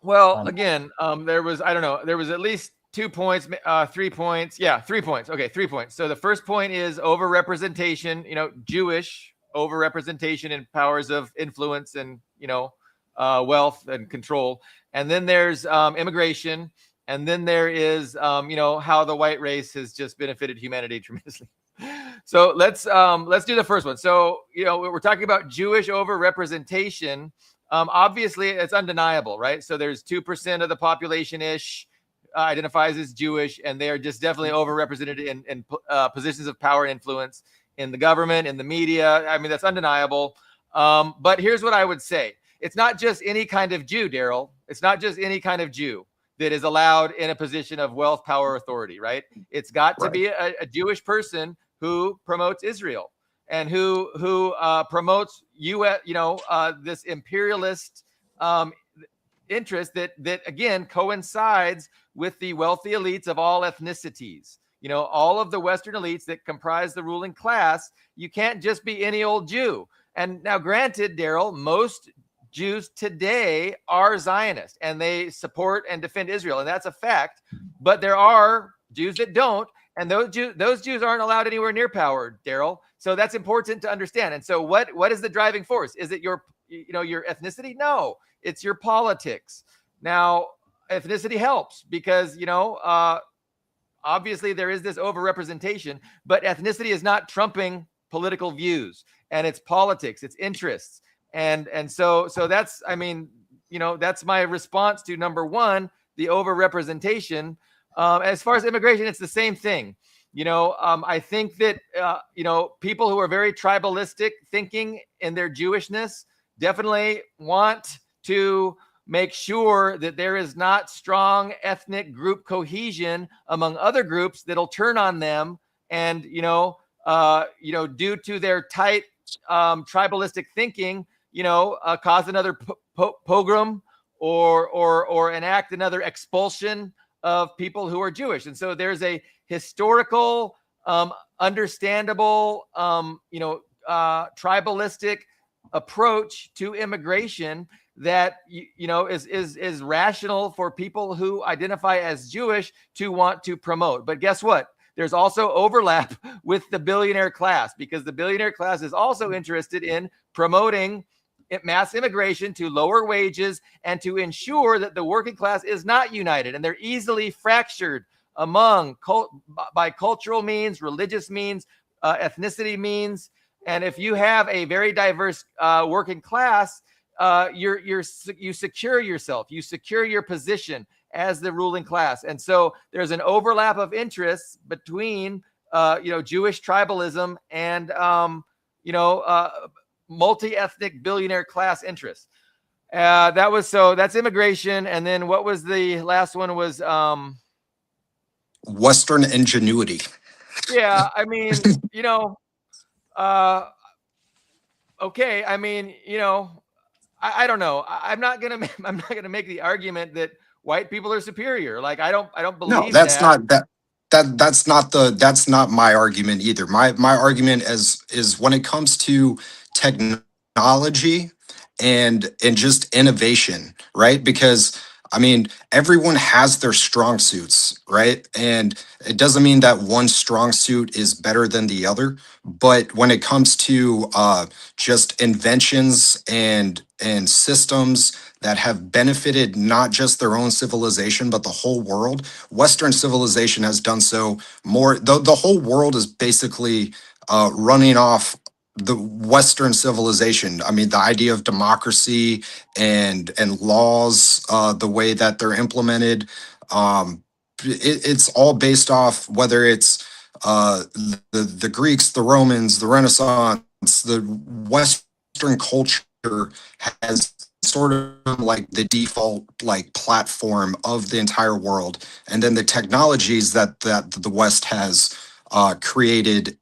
Well, again, there was at least 2 points, 3 points. Yeah, 3 points. Okay, 3 points. So the first point is overrepresentation, Jewish overrepresentation in powers of influence and, wealth and control. And then there's immigration. And then there is, how the white race has just benefited humanity tremendously. So let's do the first one. So, we're talking about Jewish overrepresentation. Obviously, it's undeniable, right? So there's 2% of the population-ish identifies as Jewish, and they are just definitely overrepresented in positions of power and influence in the government, in the media. I mean, that's undeniable. But here's what I would say. It's not just any kind of Jew, Daryl. It's not just any kind of Jew that is allowed in a position of wealth, power, authority, right? It's got to be a Jewish person who promotes Israel and who promotes this imperialist interest that again coincides with the wealthy elites of all ethnicities. All of the Western elites that comprise the ruling class. You can't just be any old Jew. And now, granted, Daryl, most Jews today are Zionist and they support and defend Israel, and that's a fact. But there are Jews that don't, and those Jews aren't allowed anywhere near power, Daryl. So that's important to understand. And so, what is the driving force? Is it your ethnicity? No, it's your politics. Now, ethnicity helps because obviously there is this overrepresentation, but ethnicity is not trumping political views, and it's politics, it's interests. And so that's, that's my response to number one, the overrepresentation. As far as immigration, it's the same thing. I think that, people who are very tribalistic thinking in their Jewishness definitely want to make sure that there is not strong ethnic group cohesion among other groups that'll turn on them and, due to their tight tribalistic thinking, cause another pogrom or enact another expulsion of people who are Jewish. And so there's a historical, understandable, tribalistic approach to immigration that is rational for people who identify as Jewish to want to promote. But guess what? There's also overlap with the billionaire class, because the billionaire class is also interested in promoting mass immigration to lower wages and to ensure that the working class is not united, and they're easily fractured among by cultural means, religious means, ethnicity means. And if you have a very diverse working class, you secure yourself, you secure your position as the ruling class. And so there's an overlap of interests between Jewish tribalism and multi-ethnic billionaire class interests. That's immigration. And then what was the last one? Was Western ingenuity. Yeah, okay. I don't know. I'm not gonna make the argument that white people are superior. Like I don't believe No, that's that. that's not my argument either. My argument is when it comes to technology and just innovation, right? Because I mean, everyone has their strong suits, right? And it doesn't mean that one strong suit is better than the other. But when it comes to just inventions and systems that have benefited not just their own civilization but the whole world, Western civilization has done so more. The whole world is basically running off the Western civilization. I mean, the idea of democracy and laws, the way that they're implemented, it's all based off whether it's the Greeks, the Romans, the Renaissance, the Western culture has sort of like the default like platform of the entire world, and then the technologies that the West has created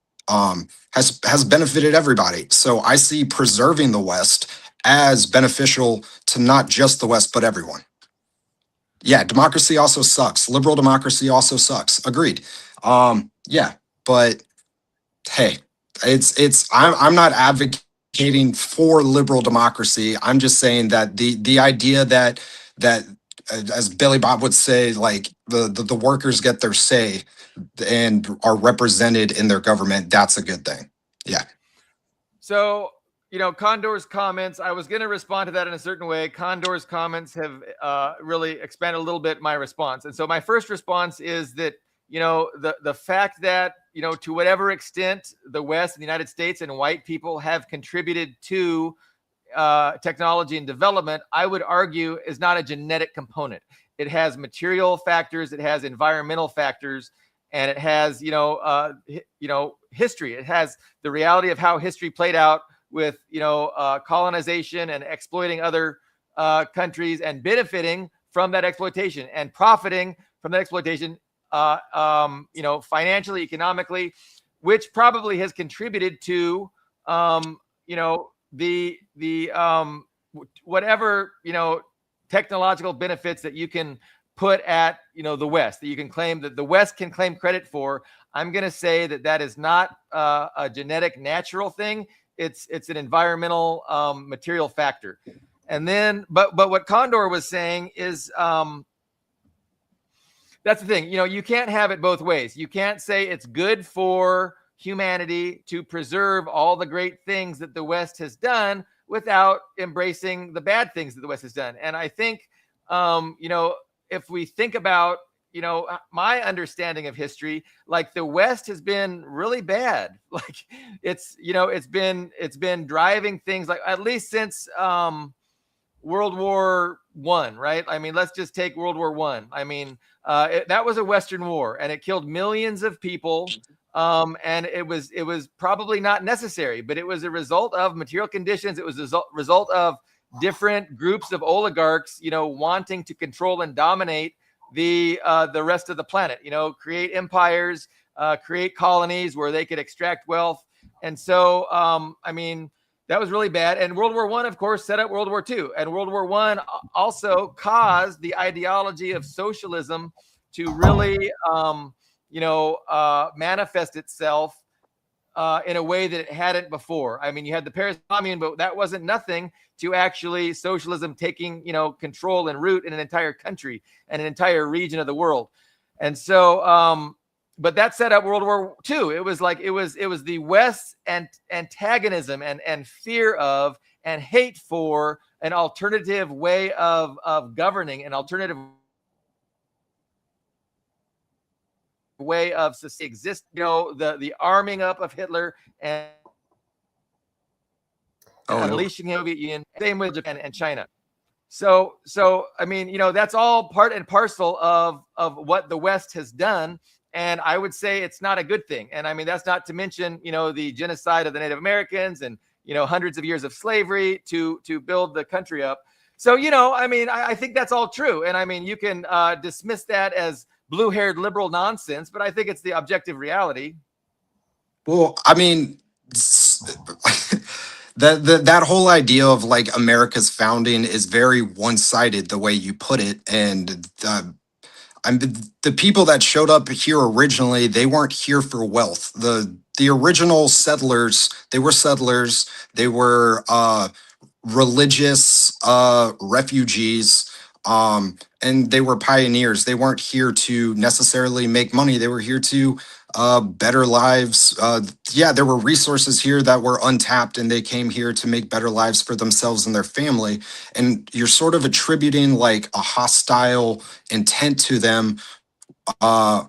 has benefited everybody. So I see preserving the West as beneficial to not just the West but everyone. Yeah, democracy also sucks. Liberal democracy also sucks. Agreed. Yeah, but hey, I'm not advocating for liberal democracy. I'm just saying that the idea that as Billy Bob would say, like the workers get their say and are represented in their government, that's a good thing. Yeah. So, Condor's comments, I was going to respond to that in a certain way. Condor's comments have really expanded a little bit my response. And so my first response is that, the fact that, to whatever extent the West and the United States and white people have contributed to technology and development, I would argue is not a genetic component. It has material factors, it has environmental factors, and it has, history. It has the reality of how history played out with, colonization and exploiting other countries and benefiting from that exploitation and profiting from that exploitation, financially, economically, which probably has contributed to, the whatever, technological benefits that you can put at, the West, that you can claim that the West can claim credit for. I'm going to say that is not a genetic natural thing. It's an environmental material factor. And then, but what Condor was saying is, that's the thing, you can't have it both ways. You can't say it's good for humanity to preserve all the great things that the West has done without embracing the bad things that the West has done. And I think, if we think about, my understanding of history, like the West has been really bad. Like it's been driving things like at least since World War I, right? I mean, let's just take World War I. I mean, that was a Western war and it killed millions of people. And it was probably not necessary, but it was a result of material conditions. It was a result of different groups of oligarchs, wanting to control and dominate the rest of the planet, create empires, create colonies where they could extract wealth. And so, I mean, that was really bad. And World War I, of course, set up World War II. And World War I also caused the ideology of socialism to really, manifest itself in a way that it hadn't before. I mean, you had the Paris Commune, but that wasn't nothing to actually socialism taking, control and root in an entire country and an entire region of the world. And so, but that set up World War II. It was like, it was the West's antagonism and fear of and hate for an alternative way of governing, an alternative way of exist, the arming up of Hitler and unleashing the Soviet Union, same with Japan and China. So I mean, that's all part and parcel of what the West has done. And I would say it's not a good thing. And I mean, that's not to mention, the genocide of the Native Americans and, hundreds of years of slavery to build the country up. So, I mean, I think that's all true. And I mean, you can dismiss that as blue-haired liberal nonsense, but I think it's the objective reality. Well, I mean, that whole idea of like America's founding is very one-sided the way you put it, and the people that showed up here originally, they weren't here for wealth. The original settlers, they were settlers. They were religious refugees, and they were pioneers. They weren't here to necessarily make money. They were here to better lives. Yeah, there were resources here that were untapped, and they came here to make better lives for themselves and their family. And you're sort of attributing like a hostile intent to them, uh,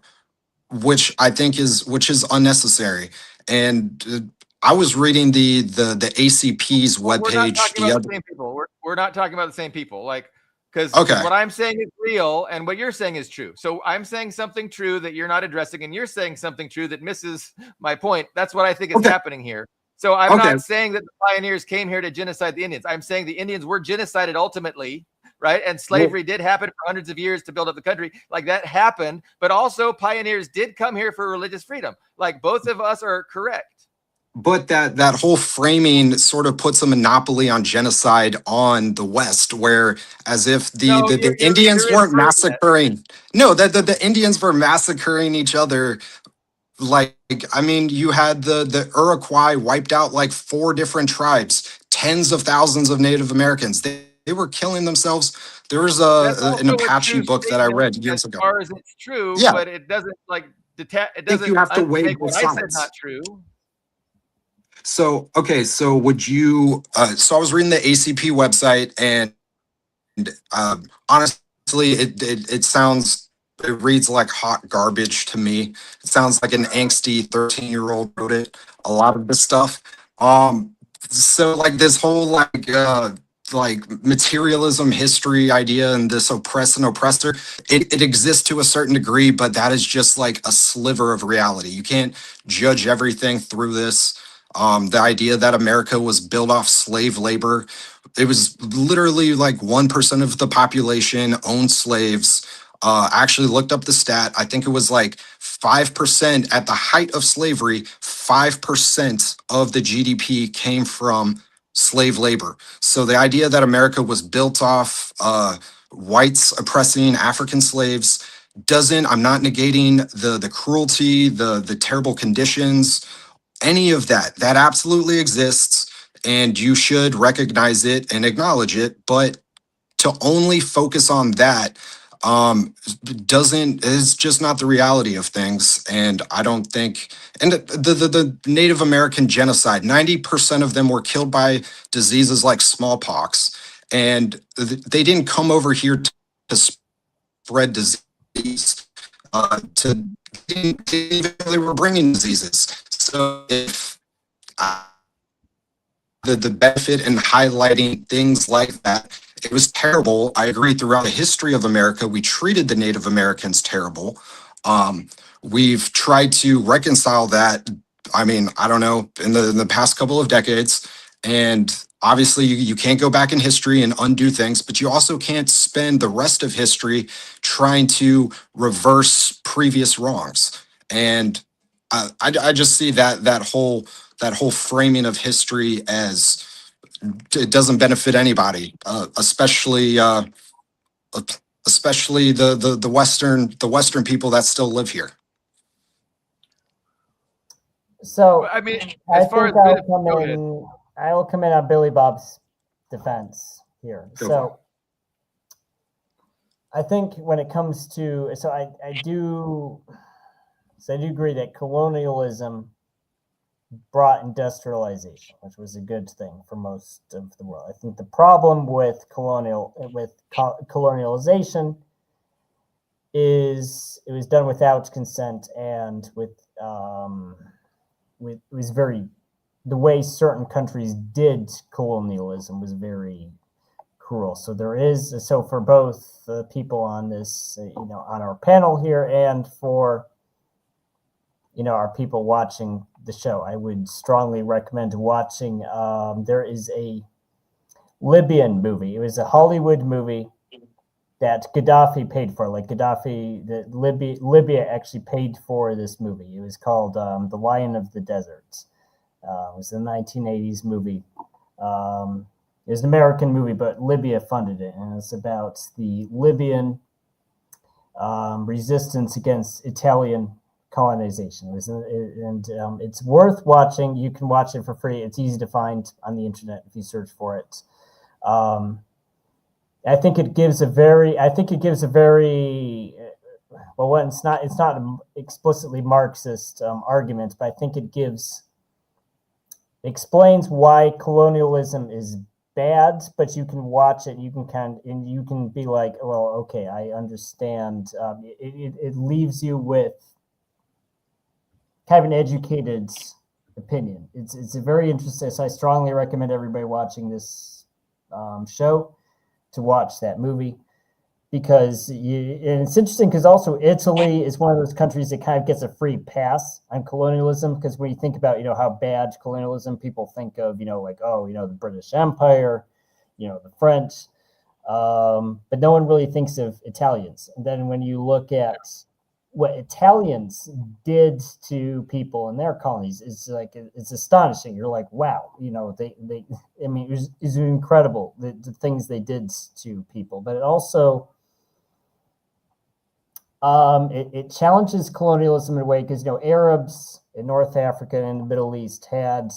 which is unnecessary. And I was reading the ACP's We're not webpage talking the about other. the same people. We're not talking about the same people. Like, because Okay. what I'm saying is real and what you're saying is true. So I'm saying something true that you're not addressing, and you're saying something true that misses my point. That's what I think is Okay. happening here. So I'm Okay. not saying that the pioneers came here to genocide the Indians. I'm saying the Indians were genocided ultimately, right? And slavery did happen for hundreds of years to build up the country. Like that happened, but also pioneers did come here for religious freedom. Like both of us are correct. But that whole framing sort of puts a monopoly on genocide on the West, where as if No, the you're Indians weren't inverting that. massacring. No, that the Indians were massacring each other. Like, I mean, you had the Iroquois wiped out like 4 different tribes, tens of thousands of Native Americans. They were killing themselves. There was That's an also a Apache true book that I statement read as years ago. far as it's true, Yeah, but it doesn't like it I think you doesn't have to weigh make both what I said sides. not true. So, okay, so would you, so I was reading the ACP website, and honestly, it sounds, it reads like hot garbage to me. It sounds like an angsty 13-year-old wrote it, a lot of this stuff. So like this whole like materialism history idea and this oppress and oppressor, it exists to a certain degree, but that is just like a sliver of reality. You can't judge everything through this. The idea that America was built off slave labor, it was literally like 1% of the population owned slaves. I actually looked up the stat. I think it was like 5% at the height of slavery, 5% of the GDP came from slave labor. So the idea that America was built off whites oppressing African slaves doesn't, I'm not negating the cruelty, the terrible conditions, any of that. That absolutely exists, and you should recognize it and acknowledge it. But to only focus on that doesn't is just not the reality of things. And I don't think, and the Native American genocide, 90% of them were killed by diseases like smallpox, and they didn't come over here to spread disease. To they didn't even know they were bringing diseases. So if the benefit in highlighting things like that, it was terrible. I agree. Throughout the history of America, we treated the Native Americans terrible. We've tried to reconcile that. I mean, I don't know, in the past couple of decades, and obviously you can't go back in history and undo things, but you also can't spend the rest of history trying to reverse previous wrongs. And I just see that whole framing of history as it doesn't benefit anybody, especially the Western people that still live here. So I mean, I as far as think I'll benefit- go ahead. I will come in on Billy Bob's defense here. Go for So I think when it comes to, so I do agree that colonialism brought industrialization, which was a good thing for most of the world. I think the problem with colonialization is it was done without consent, and with it was very, the way certain countries did colonialism was very cruel. So there is, so for both the people on this, on our panel here, and for our people watching the show, I would strongly recommend watching. There is a Libyan movie. It was a Hollywood movie that Gaddafi paid for. Like Libya actually paid for this movie. It was called The Lion of the Desert. It was a 1980s movie. It was an American movie, but Libya funded it, and it's about the Libyan resistance against Italian colonization. It's worth watching. You can watch it for free. It's easy to find on the internet if you search for it. I think it gives a very well, it's not an explicitly Marxist argument, but I think it explains why colonialism is bad, but you can watch it, you can be like, well, okay, I understand. It leaves you with kind of an educated opinion. It's a very interesting. So I strongly recommend everybody watching this show to watch that movie, because and it's interesting because also Italy is one of those countries that kind of gets a free pass on colonialism, because when you think about how bad colonialism, people think of like, oh, the British Empire, the French, but no one really thinks of Italians. And then when you look at what Italians did to people in their colonies, it's astonishing. You're like, wow, it's incredible the things they did to people. But it also it challenges colonialism in a way, because Arabs in North Africa and the Middle East have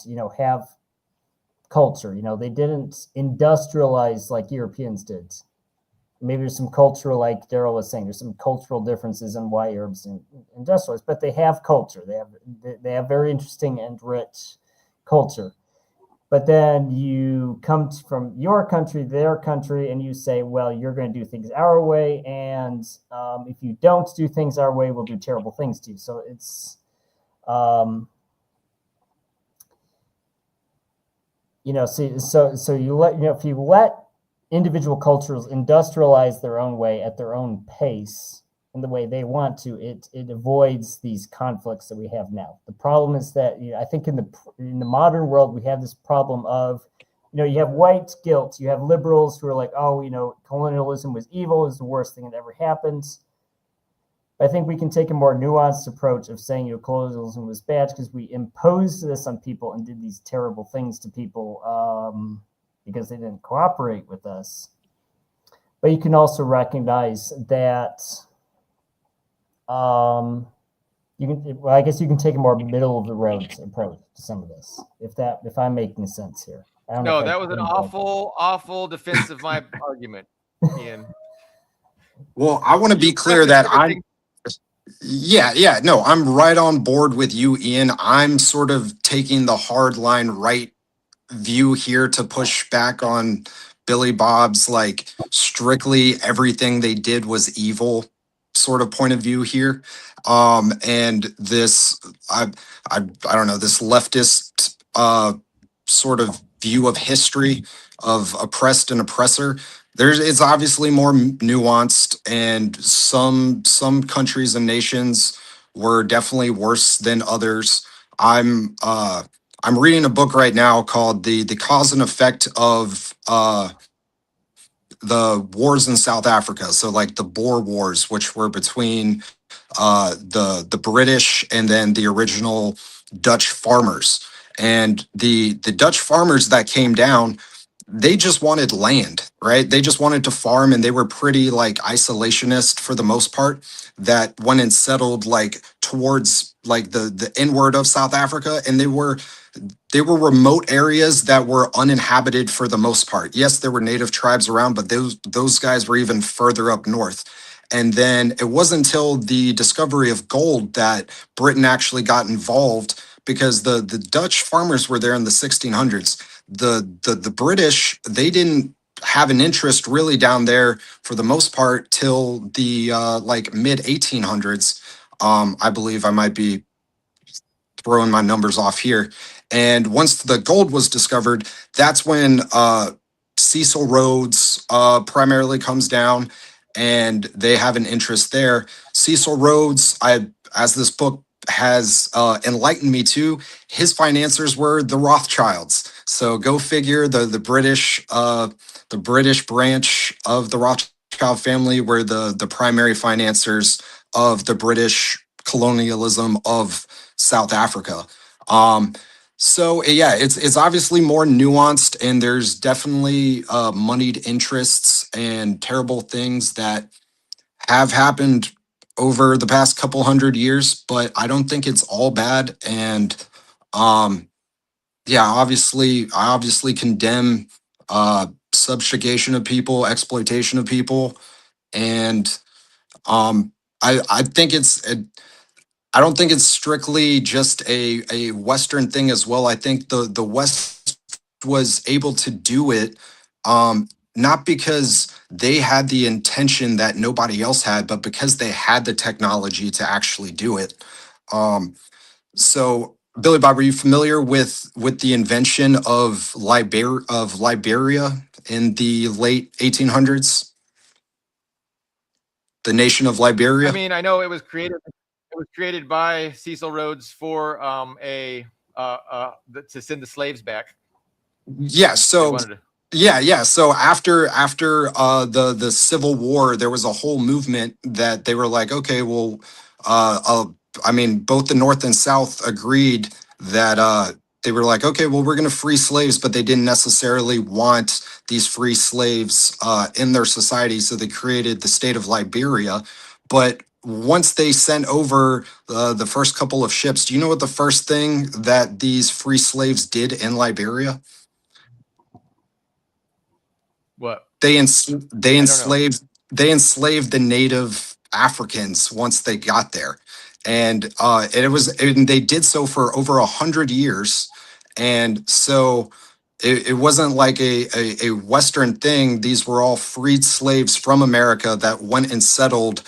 culture. They didn't industrialize like Europeans did. Maybe there's some cultural, like Daryl was saying, there's some cultural differences in why Arabs industrialize, but they have culture. They have very interesting and rich culture. But then you come from your country, their country, and you say, well, you're going to do things our way, and if you don't do things our way, we'll do terrible things to you. So it's so you let if you let individual cultures industrialize their own way at their own pace and the way they want to, it avoids these conflicts that we have now. The problem is that I think in the modern world we have this problem of you have white guilt, you have liberals who are like, oh, colonialism was evil, is the worst thing that ever happened. But I think we can take a more nuanced approach of saying colonialism was bad because we imposed this on people and did these terrible things to people because they didn't cooperate with us. But you can also recognize that I guess you can take a more middle of the road approach to some of this, if I'm making sense here. No, that was an awful defense of my argument, Ian. Well, I want to be clear that I'm right on board with you, Ian. I'm sort of taking the hard line right view here to push back on Billy Bob's like strictly everything they did was evil sort of point of view here. And this I don't know, this leftist sort of view of history of oppressed and oppressor. It's obviously more nuanced, and some countries and nations were definitely worse than others. I'm reading a book right now called The Cause and Effect of the Wars in South Africa. So like the Boer Wars, which were between the British and then the original Dutch farmers. And the Dutch farmers that came down, they just wanted land, right? They just wanted to farm, and they were pretty like isolationist for the most part, that went and settled like towards like the inward of South Africa. And they were remote areas that were uninhabited for the most part. Yes, there were native tribes around, but those guys were even further up north. And then it wasn't until the discovery of gold that Britain actually got involved, because the Dutch farmers were there in the 1600s. The British, they didn't have an interest really down there for the most part till the like mid 1800s. I believe I might be throwing my numbers off here. And once the gold was discovered, that's when Cecil Rhodes primarily comes down, and they have an interest there. Cecil Rhodes, as this book has enlightened me to, his financiers were the Rothschilds. So go figure, the British branch of the Rothschild family were the primary financiers of the British colonialism of South Africa. So yeah, it's obviously more nuanced, and there's definitely moneyed interests and terrible things that have happened over the past couple hundred years, but I don't think it's all bad. And um, yeah, I obviously condemn subjugation of people, exploitation of people, and I think I don't think it's strictly just a Western thing as well. I think the West was able to do it, not because they had the intention that nobody else had, but because they had the technology to actually do it. So, Billy Bob, are you familiar with the invention of Liberia in the late 1800s? The nation of Liberia. I mean, I know it was created. It was created by Cecil Rhodes for to send the slaves back. Yeah. They So wanted to. yeah. So after the Civil War, there was a whole movement that they were like, okay, well, I mean, both the North and South agreed that they were like, okay, well, we're going to free slaves, but they didn't necessarily want these free slaves in their society, so they created the state of Liberia. But once they sent over the first couple of ships, do you know what the first thing that these free slaves did in Liberia? What? They I don't know. enslaved the native Africans once they got there, and and they did so for over 100 years, and so it wasn't like a Western thing. These were all freed slaves from America that went and settled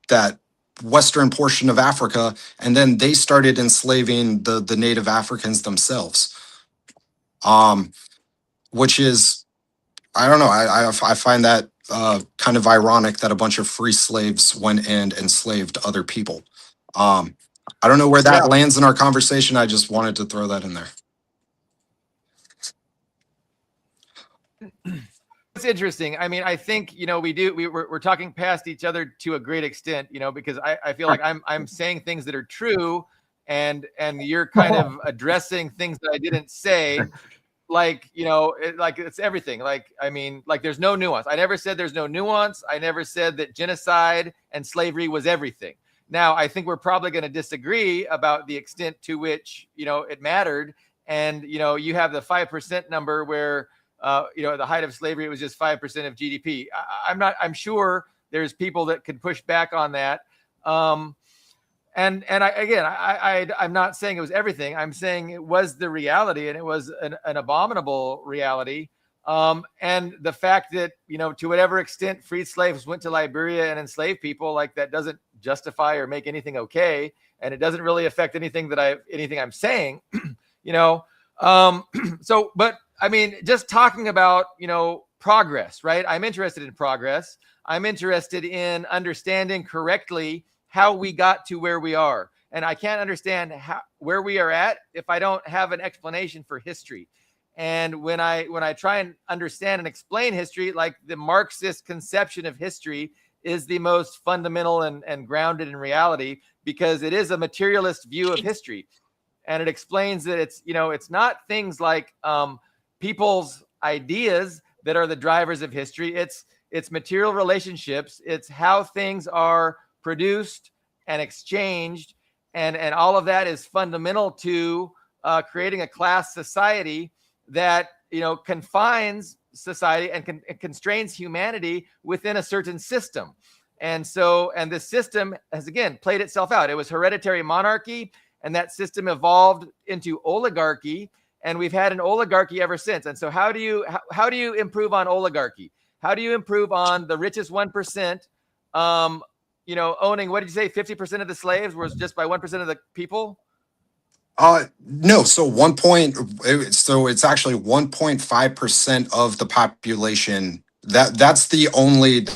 that western portion of Africa, and then they started enslaving the native Africans themselves, which is I don't know. I find that kind of ironic that a bunch of free slaves went and enslaved other people. Um, I don't know where that Yeah. lands in our conversation. I just wanted to throw that in there. It's interesting. I mean, I think we're talking past each other to a great extent, because I feel like I'm saying things that are true, and you're kind of addressing things that I didn't say. Like, like it's everything. Like, I mean, like there's no nuance. I never said there's no nuance. I never said that genocide and slavery was everything. Now, I think we're probably going to disagree about the extent to which, it mattered. And, you have the 5% number where, at the height of slavery, it was just 5% of GDP. I'm sure there's people that could push back on that. And I'm not saying it was everything. I'm saying it was the reality, and it was an abominable reality. And the fact that, to whatever extent freed slaves went to Liberia and enslaved people, like that doesn't justify or make anything okay. And it doesn't really affect anything I'm saying, So, but I mean, just talking about, progress, right? I'm interested in progress. I'm interested in understanding correctly how we got to where we are. And I can't understand where we are at if I don't have an explanation for history. And when I try and understand and explain history, like the Marxist conception of history is the most fundamental and grounded in reality, because it is a materialist view of history. And it explains that it's not things like people's ideas that are the drivers of history. It's material relationships. It's how things are produced and exchanged, and all of that is fundamental to creating a class society that confines society and constrains humanity within a certain system. And this system has again played itself out. It was hereditary monarchy, and that system evolved into oligarchy, and we've had an oligarchy ever since. And so how do you improve on oligarchy? How do you improve on the richest 1%? Owning, what did you say? 50% of the slaves was just by 1% of the people. No. So it's actually 1.5% of the population. That's the only.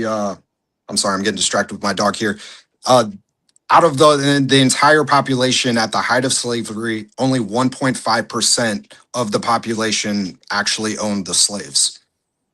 I'm sorry, I'm getting distracted with my dog here. Out of the entire population at the height of slavery, only 1.5% of the population actually owned the slaves.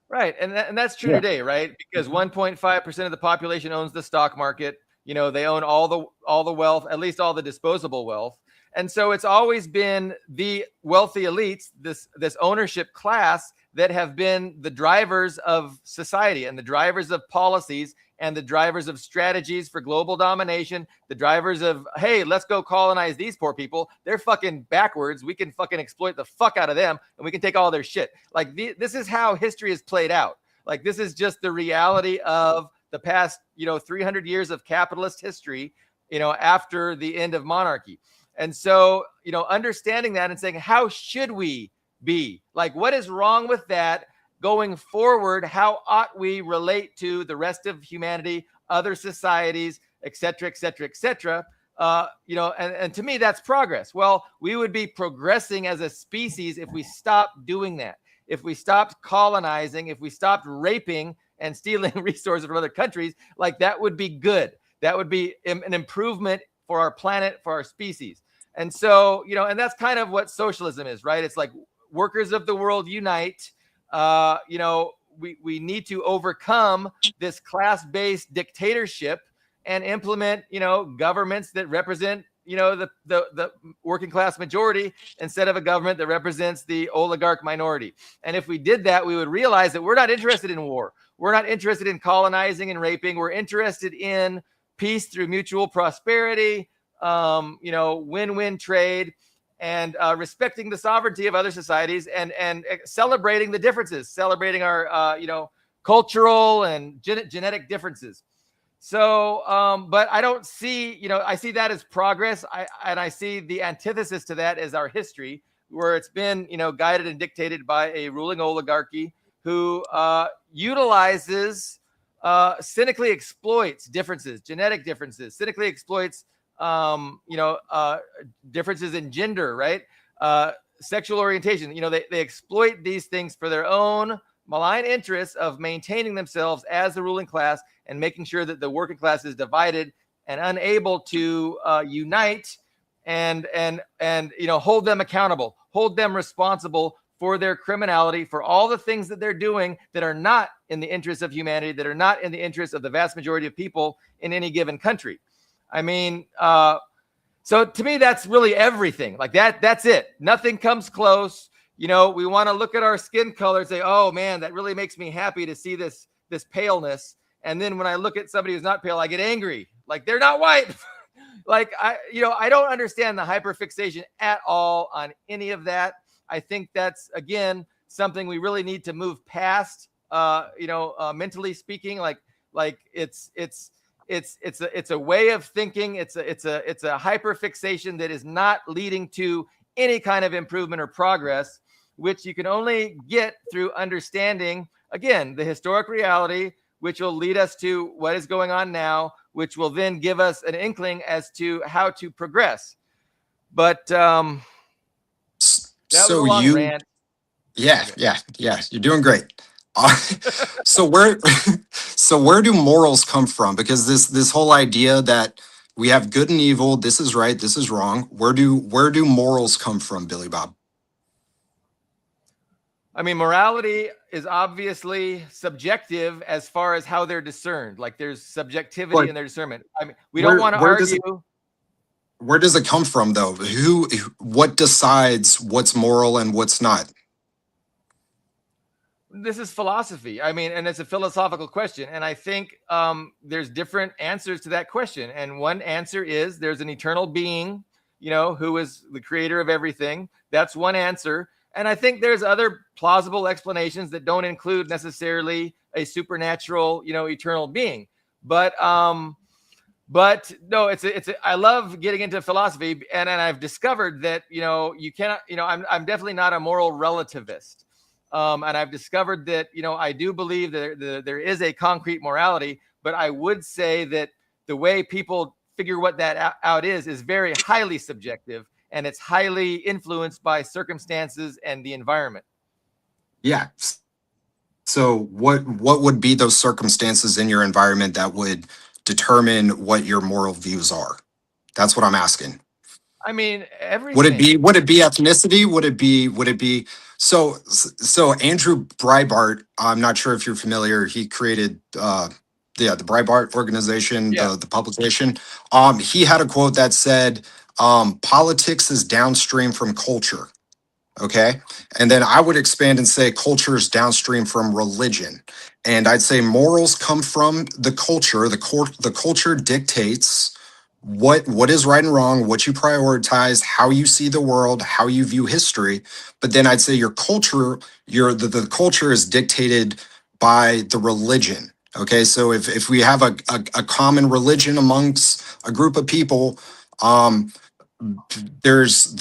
Right. And that's true today, right? Because 1.5% of the population owns the stock market. They own all the wealth, at least all the disposable wealth. And so it's always been the wealthy elites, this ownership class, that have been the drivers of society and the drivers of policies and the drivers of strategies for global domination, the drivers of, hey, let's go colonize these poor people. They're fucking backwards. We can fucking exploit the fuck out of them and we can take all their shit. Like this is how history is played out. Like this is just the reality of the past, 300 years of capitalist history, after the end of monarchy. And so, understanding that and saying, how should we be? Like, what is wrong with that going forward? How ought we relate to the rest of humanity, other societies, et cetera, et cetera, et cetera? And to me, that's progress. Well, we would be progressing as a species if we stopped doing that. If we stopped colonizing, if we stopped raping and stealing resources from other countries, like that would be good. That would be an improvement for our planet, for our species. And so, and that's kind of what socialism is, right? It's like workers of the world unite. We need to overcome this class-based dictatorship and implement, governments that represent, the working class majority instead of a government that represents the oligarch minority. And if we did that, we would realize that we're not interested in war. We're not interested in colonizing and raping. We're interested in peace through mutual prosperity, win-win trade, and respecting the sovereignty of other societies and celebrating the differences, celebrating our, cultural and genetic differences. So, but I don't see, I see that as progress. I see the antithesis to that as our history, where it's been, guided and dictated by a ruling oligarchy who utilizes, cynically exploits differences, genetic differences, cynically exploits, differences in gender, right? Sexual orientation. They exploit these things for their own malign interests of maintaining themselves as the ruling class and making sure that the working class is divided and unable to unite and hold them accountable, hold them responsible for their criminality, for all the things that they're doing that are not in the interest of humanity, that are not in the interest of the vast majority of people in any given country. I mean, so to me, that's really everything. Like that's it. Nothing comes close. We want to look at our skin color and say, oh man, that really makes me happy to see this paleness. And then when I look at somebody who's not pale, I get angry. Like they're not white. Like I don't understand the hyperfixation at all on any of that. I think that's, again, something we really need to move past, mentally speaking, like it's a way of thinking. It's a hyperfixation that is not leading to any kind of improvement or progress, which you can only get through understanding, again, the historic reality, which will lead us to what is going on now, which will then give us an inkling as to how to progress. But that was a long rant. Yeah, you're doing great. So where do morals come from? Because this whole idea that we have good and evil, this is right, this is wrong. Where do morals come from, Billy Bob? I mean, morality is obviously subjective as far as how they're discerned. Like there's subjectivity in their discernment. I mean, we don't want to argue. Where does it come from, though? What decides what's moral and what's not? This is philosophy. I mean, and it's a philosophical question. And I think there's different answers to that question. And one answer is there's an eternal being, who is the creator of everything. That's one answer. And I think there's other plausible explanations that don't include necessarily a supernatural, eternal being. But no, I love getting into philosophy, and I've discovered that, you cannot, I'm definitely not a moral relativist. And I've discovered that, I do believe that there is a concrete morality, but I would say that the way people figure what that out is very highly subjective, and it's highly influenced by circumstances and the environment. Yeah. So what would be those circumstances in your environment that would determine what your moral views are? That's what I'm asking. I mean, everything. Would it be ethnicity? Would it be so Andrew Breitbart, I'm not sure if you're familiar, he created the Breitbart organization, the publication. He had a quote that said, Politics is downstream from culture. Okay. And then I would expand and say culture is downstream from religion. And I'd say morals come from the culture. The culture dictates what is right and wrong, what you prioritize, how you see the world, how you view history. But then I'd say your culture, the culture is dictated by the religion. Okay. So if we have a common religion amongst a group of people, there's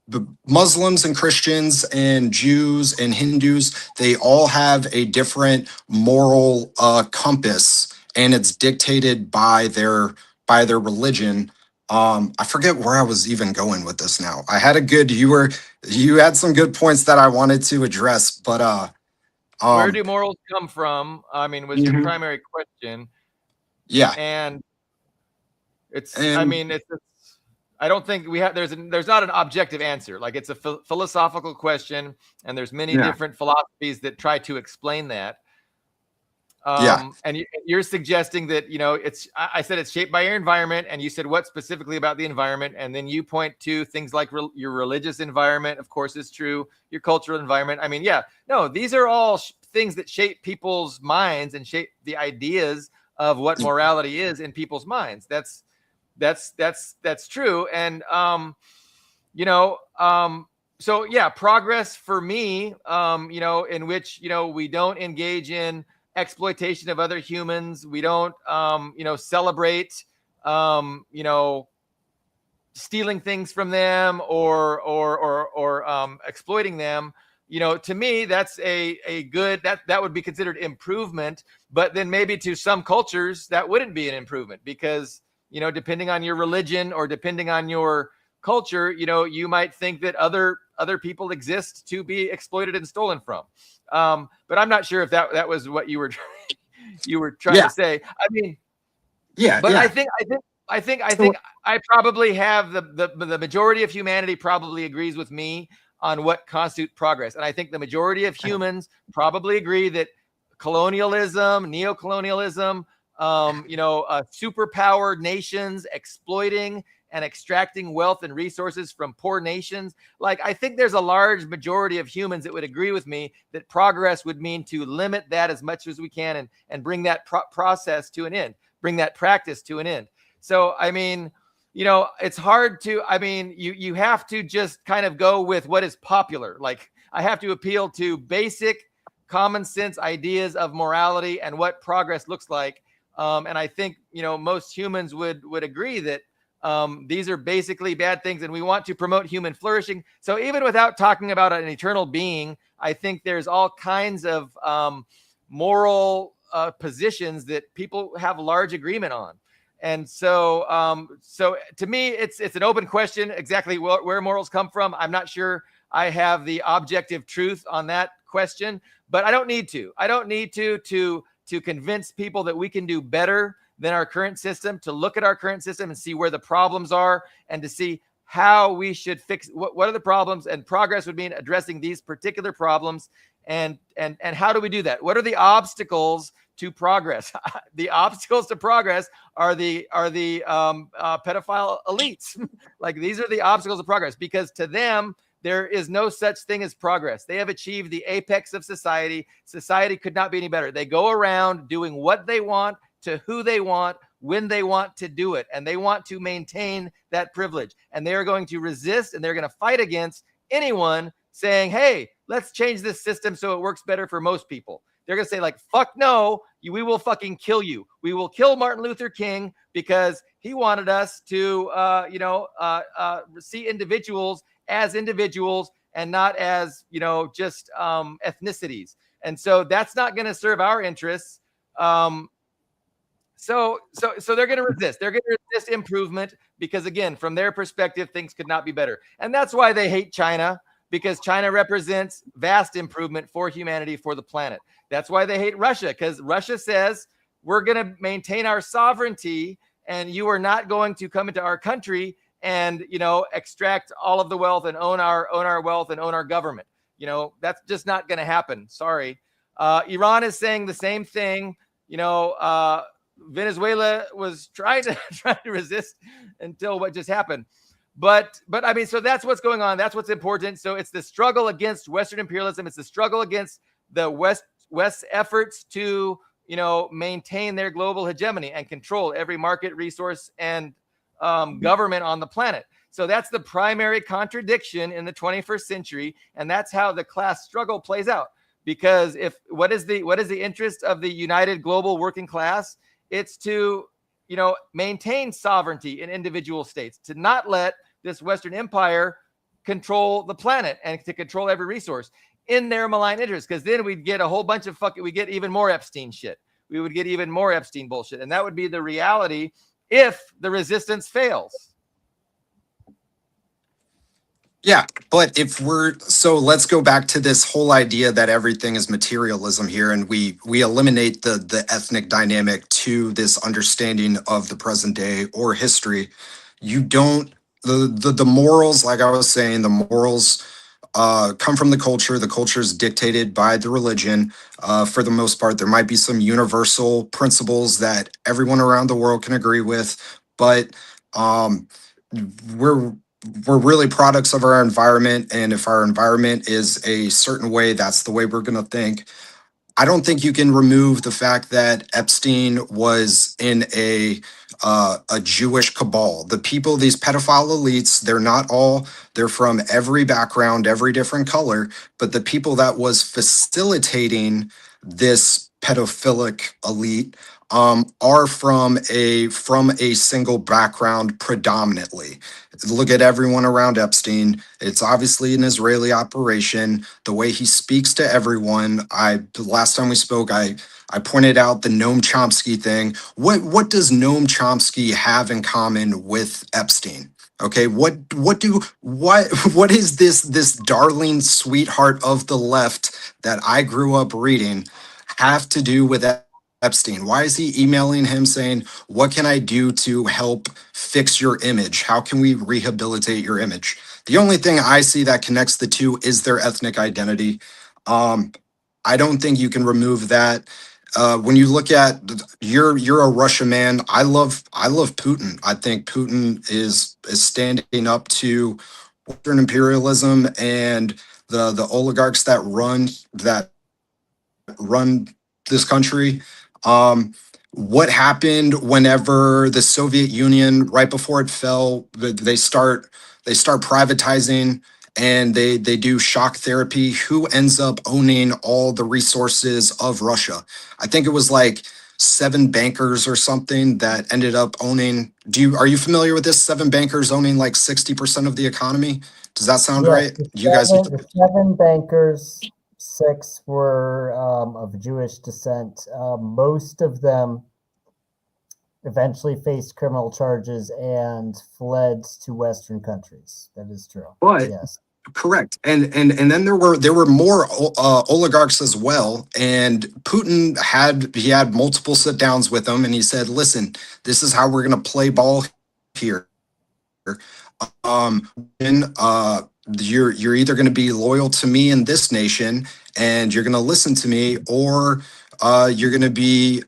the Muslims and Christians and Jews and Hindus, they all have a different moral compass, and it's dictated by their religion. I forget where I was even going with this now. I had you had some good points that I wanted to address, but where do morals come from? I mean, was your primary question. Yeah. And I don't think there's not an objective answer. Like, it's a philosophical question, and there's many different philosophies that try to explain that. And you're suggesting that, I said it's shaped by your environment, and you said what specifically about the environment, and then you point to things like your religious environment, of course, is true, your cultural environment. I mean, these are all things that shape people's minds and shape the ideas of what morality is in people's minds. That's true. And progress for me, in which we don't engage in exploitation of other humans. We don't celebrate stealing things from them or exploiting them. To me, that's a good, that would be considered improvement. But then maybe to some cultures that wouldn't be an improvement, because depending on your religion or depending on your culture, you might think that other people exist to be exploited and stolen from. But I'm not sure if that was what you were trying to say. I mean, I think I probably have the majority of humanity probably agrees with me on what constitutes progress. And I think the majority of humans probably agree that colonialism, neocolonialism, superpowered nations exploiting and extracting wealth and resources from poor nations. Like, I think there's a large majority of humans that would agree with me that progress would mean to limit that as much as we can and bring that process to an end, bring that practice to an end. So, I mean, it's hard to, you have to just kind of go with what is popular. Like, I have to appeal to basic common sense ideas of morality and what progress looks like. And I think, most humans would agree that these are basically bad things, and we want to promote human flourishing. So even without talking about an eternal being, I think there's all kinds of moral positions that people have large agreement on. And so to me, it's an open question exactly where morals come from. I'm not sure I have the objective truth on that question, but I don't need to. I don't need to convince people that we can do better than our current system, to look at our current system and see where the problems are, and to see how we should fix what are the problems. And progress would mean addressing these particular problems. And how do we do that? What are the obstacles to progress? The obstacles to progress are the pedophile elites. Like, these are the obstacles of progress, because to them, there is no such thing as progress. They have achieved the apex of society. Society could not be any better. They go around doing what they want to who they want, when they want to do it. And they want to maintain that privilege. And they are going to resist, and they're going to fight against anyone saying, hey, let's change this system so it works better for most people. They're going to say, like, fuck no, we will fucking kill you. We will kill Martin Luther King because he wanted us to, see individuals as individuals and not as, just ethnicities. And so that's not going to serve our interests. So they're going to resist. They're going to resist improvement because, again, from their perspective, things could not be better. And that's why they hate China, because China represents vast improvement for humanity, for the planet. That's why they hate Russia, because Russia says, we're going to maintain our sovereignty, and you are not going to come into our country and, extract all of the wealth and own our wealth and own our government. That's just not going to happen. Sorry. Iran is saying the same thing. Venezuela was trying to resist until what just happened. But I mean, so that's what's going on. That's what's important. So it's the struggle against Western imperialism. It's the struggle against the West's efforts to, you know, maintain their global hegemony and control every market, resource, and government on the planet. So that's the primary contradiction in the 21st century, and that's how the class struggle plays out. Because if what is the interest of the united global working class? It's to, you know, maintain sovereignty in individual states, to not let this Western empire control the planet and to control every resource in their malign interest. Because then we'd get a whole bunch of we get even more Epstein shit. We would get even more Epstein bullshit, and that would be the reality if the resistance fails. Yeah, but let's go back to this whole idea that everything is materialism here, and we eliminate the ethnic dynamic to this understanding of the present day or history. You don't the morals, like I was saying, the morals come from the culture. The culture is dictated by the religion. For the most part, there might be some universal principles that everyone around the world can agree with, but we're really products of our environment, and if our environment is a certain way, that's the way we're going to think. I don't think you can remove the fact that Epstein was in a Jewish cabal. The people, these pedophile elites, they're from every background, every different color, but the people that was facilitating this pedophilic elite are from a single background predominantly. Look at everyone around Epstein. It's obviously an Israeli operation. The way he speaks to everyone. The last time we spoke, I pointed out the Noam Chomsky thing. What does Noam Chomsky have in common with Epstein? Okay, what is this darling sweetheart of the left that I grew up reading have to do with Epstein? Why is he emailing him saying, what can I do to help fix your image? How can we rehabilitate your image? The only thing I see that connects the two is their ethnic identity. I don't think you can remove that. When you look at you're a Russia man. I love Putin. I think Putin is standing up to Western imperialism and the oligarchs that run this country. What happened whenever the Soviet Union, right before it fell, they start privatizing and they do shock therapy? Who ends up owning all the resources of Russia? I think it was like 7 bankers or something that ended up owning. Are you familiar with this? 7 bankers owning like 60% of the economy. Does that sound right? The 7 bankers, 6 were of Jewish descent. Most of them eventually faced criminal charges and fled to Western countries. That is true. But yes, correct. And then there were more oligarchs as well. And Putin had multiple sit downs with them, and he said, "Listen, this is how we're going to play ball here. You're either going to be loyal to me in this nation, and you're going to listen to me, or you're going to be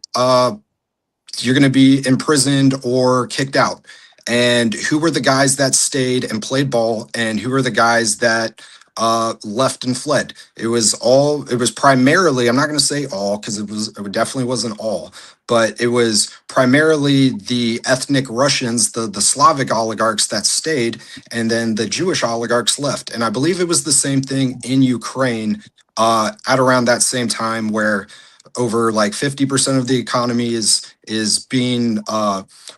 imprisoned or kicked out." And who were the guys that stayed and played ball, and who were the guys that left and fled? It was primarily, I'm not going to say all, because it definitely wasn't all, but it was primarily the ethnic Russians, the Slavic oligarchs that stayed, and then the Jewish oligarchs left. And I believe it was the same thing in Ukraine at around that same time, where over like 50% of the economy is being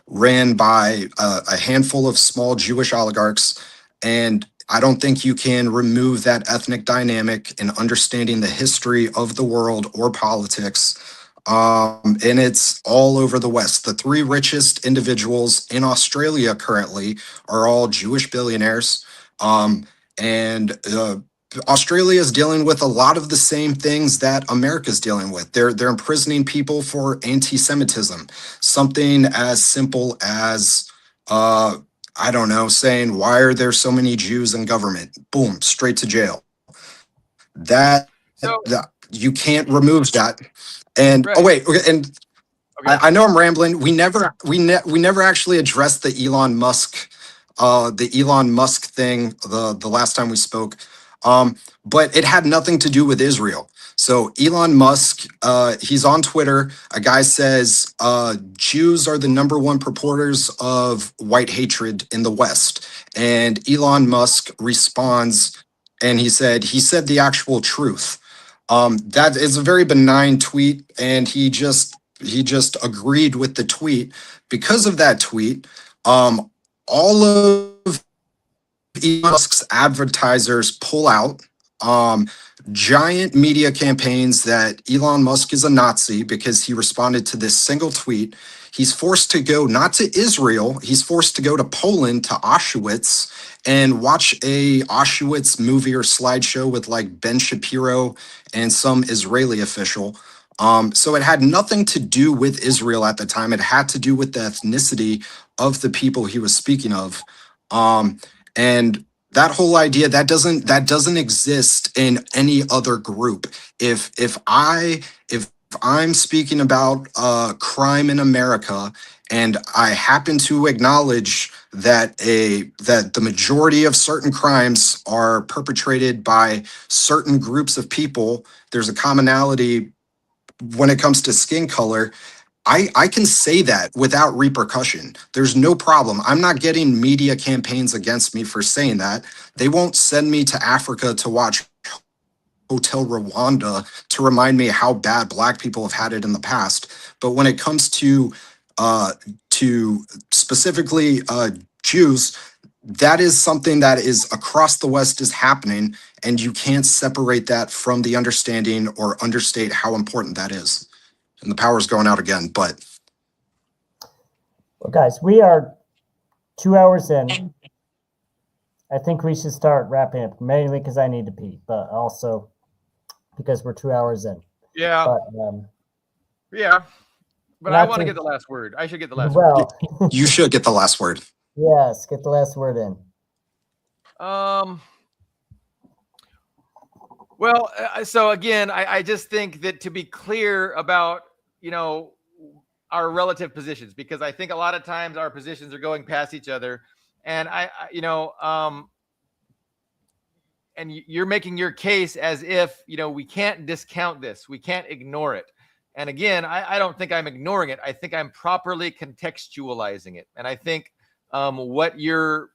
ran by a handful of small Jewish oligarchs. And I don't think you can remove that ethnic dynamic in understanding the history of the world or politics. And it's all over the West. The 3 richest individuals in Australia currently are all Jewish billionaires. And Australia is dealing with a lot of the same things that America is dealing with. They're imprisoning people for anti-Semitism. Something as simple as I don't know, saying, why are there so many Jews in government? Boom, straight to jail. That you can't remove that. And right. Oh wait, and Okay. I know I'm rambling. We never actually addressed the Elon Musk thing the last time we spoke. But it had nothing to do with Israel. So Elon Musk, he's on Twitter. A guy says Jews are the number one purporters of white hatred in the West, and Elon Musk responds, and he said the actual truth. That is a very benign tweet, and he just agreed with the tweet. Because of that tweet, all of Elon Musk's advertisers pull out. Giant media campaigns that Elon Musk is a Nazi because he responded to this single tweet. He's forced to go not to Israel, he's forced to go to Poland, to Auschwitz, and watch a Auschwitz movie or slideshow with like Ben Shapiro and some Israeli official. So it had nothing to do with Israel at the time. It had to do with the ethnicity of the people he was speaking of. And that whole idea that doesn't exist in any other group. If I'm speaking about crime in America, and I happen to acknowledge that the majority of certain crimes are perpetrated by certain groups of people, there's a commonality when it comes to skin color. I can say that without repercussion. There's no problem. I'm not getting media campaigns against me for saying that. They won't send me to Africa to watch Hotel Rwanda to remind me how bad Black people have had it in the past. But when it comes to specifically Jews, that is something that is across the West is happening, and you can't separate that from the understanding or understate how important that is. And the power's going out again, but Well, guys, we are 2 hours in. I think we should start wrapping up, mainly because I need to pee, but also because we're 2 hours in. Yeah. But, Yeah. But I want to get the last word. I should get the last word. well, you should get the last word. yes, get the last word in. Well, so again, I just think that to be clear about, our relative positions, because I think a lot of times our positions are going past each other, and and you're making your case as if, we can't discount this. We can't ignore it. And again, I don't think I'm ignoring it. I think I'm properly contextualizing it. And I think what you're,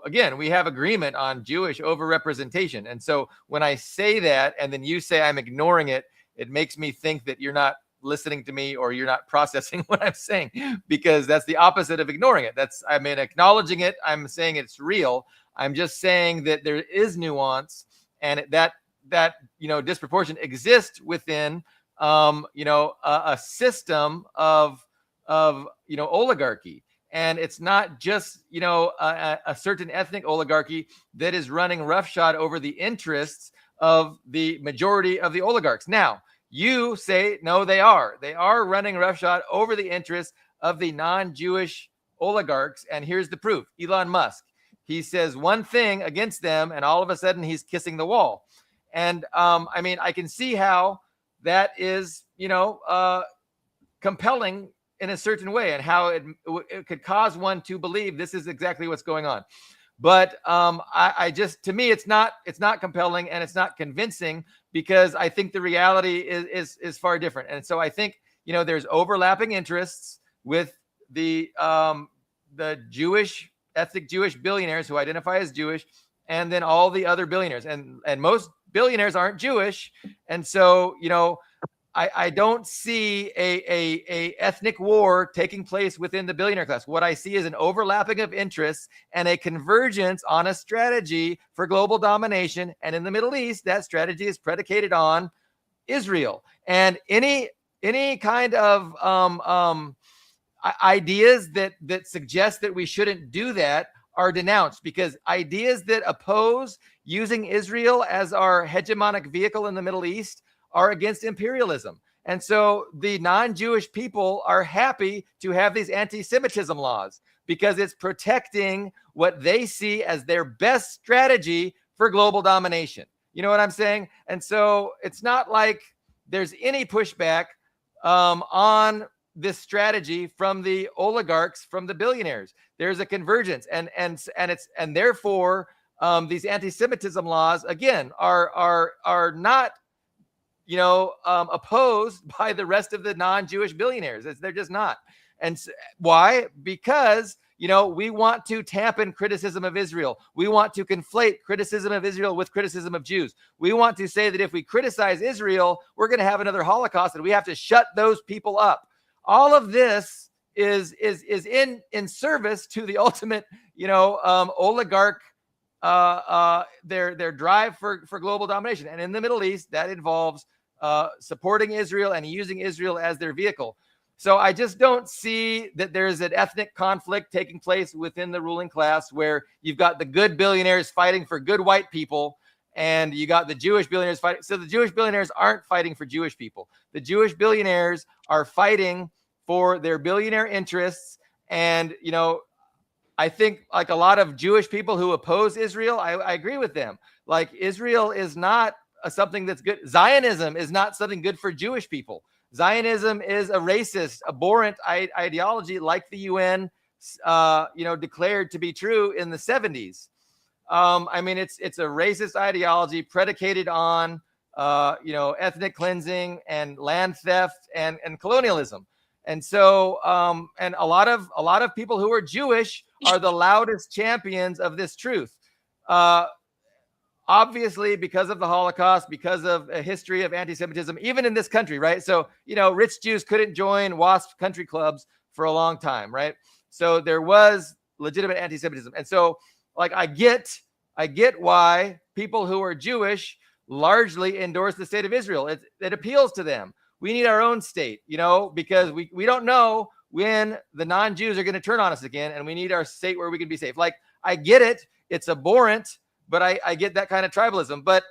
again, we have agreement on Jewish overrepresentation. And so when I say that, and then you say I'm ignoring it, it makes me think that you're not listening to me, or you're not processing what I'm saying, because that's the opposite of ignoring it. I'm acknowledging it. I'm saying it's real. I'm just saying that there is nuance, and that disproportion exists within a system of oligarchy. And it's not just, a certain ethnic oligarchy that is running roughshod over the interests of the majority of the oligarchs. Now, you say, no, they are running roughshod over the interests of the non-Jewish oligarchs. And here's the proof. Elon Musk, he says one thing against them, and all of a sudden he's kissing the wall. And I can see how that is, compelling in a certain way, and how it could cause one to believe this is exactly what's going on. But to me, it's not compelling, and it's not convincing, because I think the reality is far different. And so I think, there's overlapping interests with the ethnic Jewish billionaires who identify as Jewish, and then all the other billionaires, and most billionaires aren't Jewish. And so, I don't see a ethnic war taking place within the billionaire class. What I see is an overlapping of interests and a convergence on a strategy for global domination. And in the Middle East, that strategy is predicated on Israel. And any kind of ideas that suggest that we shouldn't do that are denounced, because ideas that oppose using Israel as our hegemonic vehicle in the Middle East are against imperialism. And so the non-Jewish people are happy to have these anti-Semitism laws, because it's protecting what they see as their best strategy for global domination. You know what I'm saying? And so it's not like there's any pushback on this strategy from the oligarchs, from the billionaires. There's a convergence, and therefore these anti-Semitism laws again are not opposed by the rest of the non-Jewish billionaires. They're just not. And why? Because we want to tampen criticism of Israel. We want to conflate criticism of Israel with criticism of Jews. We want to say that if we criticize Israel, we're going to have another Holocaust, and we have to shut those people up. All of this is in service to the ultimate, oligarch, their drive for global domination. And in the Middle East, that involves supporting Israel and using Israel as their vehicle. So I just don't see that there's an ethnic conflict taking place within the ruling class where you've got the good billionaires fighting for good white people and you got the Jewish billionaires fighting. So the Jewish billionaires aren't fighting for Jewish people. The Jewish billionaires are fighting for their billionaire interests. And, I think like a lot of Jewish people who oppose Israel, I agree with them. Like Israel is not something that's good. Zionism is not something good for Jewish people. Zionism is a racist, abhorrent ideology, like the UN, declared to be true in the 70s. It's a racist ideology predicated on, ethnic cleansing and land theft and colonialism. And so, and a lot of people who are Jewish are the loudest champions of this truth. Obviously, because of the Holocaust, because of a history of anti-Semitism, even in this country, right? So, rich Jews couldn't join WASP country clubs for a long time, right? So there was legitimate anti-Semitism. And so, like, I get why people who are Jewish largely endorse the state of Israel. It appeals to them. We need our own state, because we don't know when the non-Jews are going to turn on us again, and we need our state where we can be safe. Like, I get it. It's abhorrent. But I get that kind of tribalism, but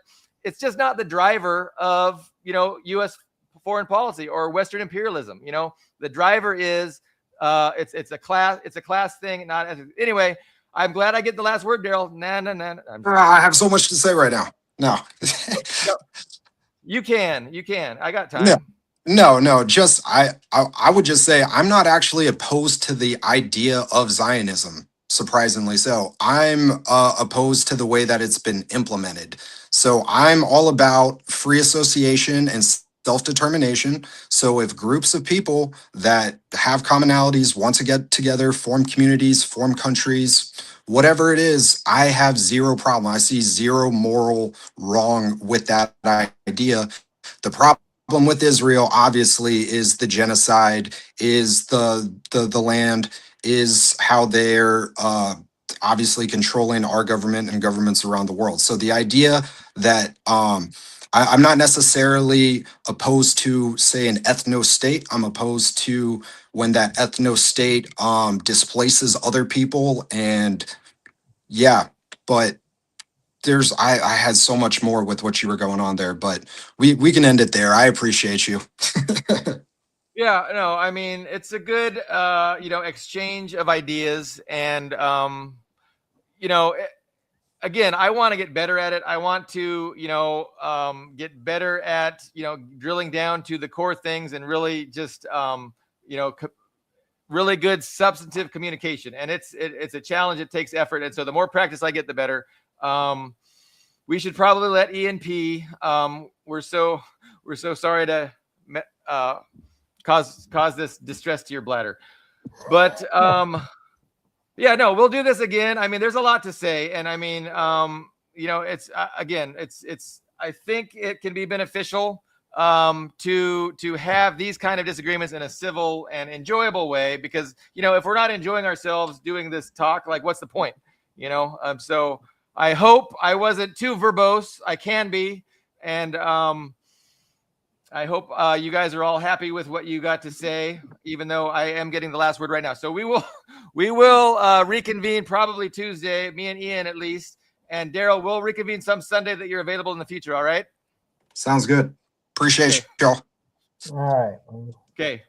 it's just not the driver of, U.S. foreign policy or Western imperialism. The driver is it's a class thing. Anyway. I'm glad I get the last word, Daryl. Nah. I have so much to say right now. No. You can. I got time. No. Just I would just say I'm not actually opposed to the idea of Zionism. Surprisingly so. I'm opposed to the way that it's been implemented. So I'm all about free association and self-determination. So if groups of people that have commonalities want to get together, form communities, form countries, whatever it is, I have zero problem. I see zero moral wrong with that idea. The problem with Israel, obviously, is the genocide, is the land, is how they're obviously controlling our government and governments around the world. So the idea that I'm not necessarily opposed to, say, an ethno-state. I'm opposed to when that ethno-state displaces other people. And yeah, but I had so much more with what you were going on there, but we can end it there. I appreciate you. Yeah, no, it's a good, exchange of ideas. And, again, I want to get better at it. I want to, get better at, drilling down to the core things and really just, really good substantive communication. And it's a challenge. It takes effort. And so the more practice I get, the better. We should probably let Ian P. We're so sorry to cause this distress to your bladder, but yeah, no, we'll do this again. There's a lot to say, and it's again, it's I think it can be beneficial to have these kind of disagreements in a civil and enjoyable way, because if we're not enjoying ourselves doing this talk, like, what's the point? So I hope I wasn't too verbose. I can be, and I hope you guys are all happy with what you got to say, even though I am getting the last word right now. So we will reconvene probably Tuesday, me and Ian at least, and Daryl, we'll reconvene some Sunday that you're available in the future. All right. Sounds good. Appreciate y'all. All right. Okay.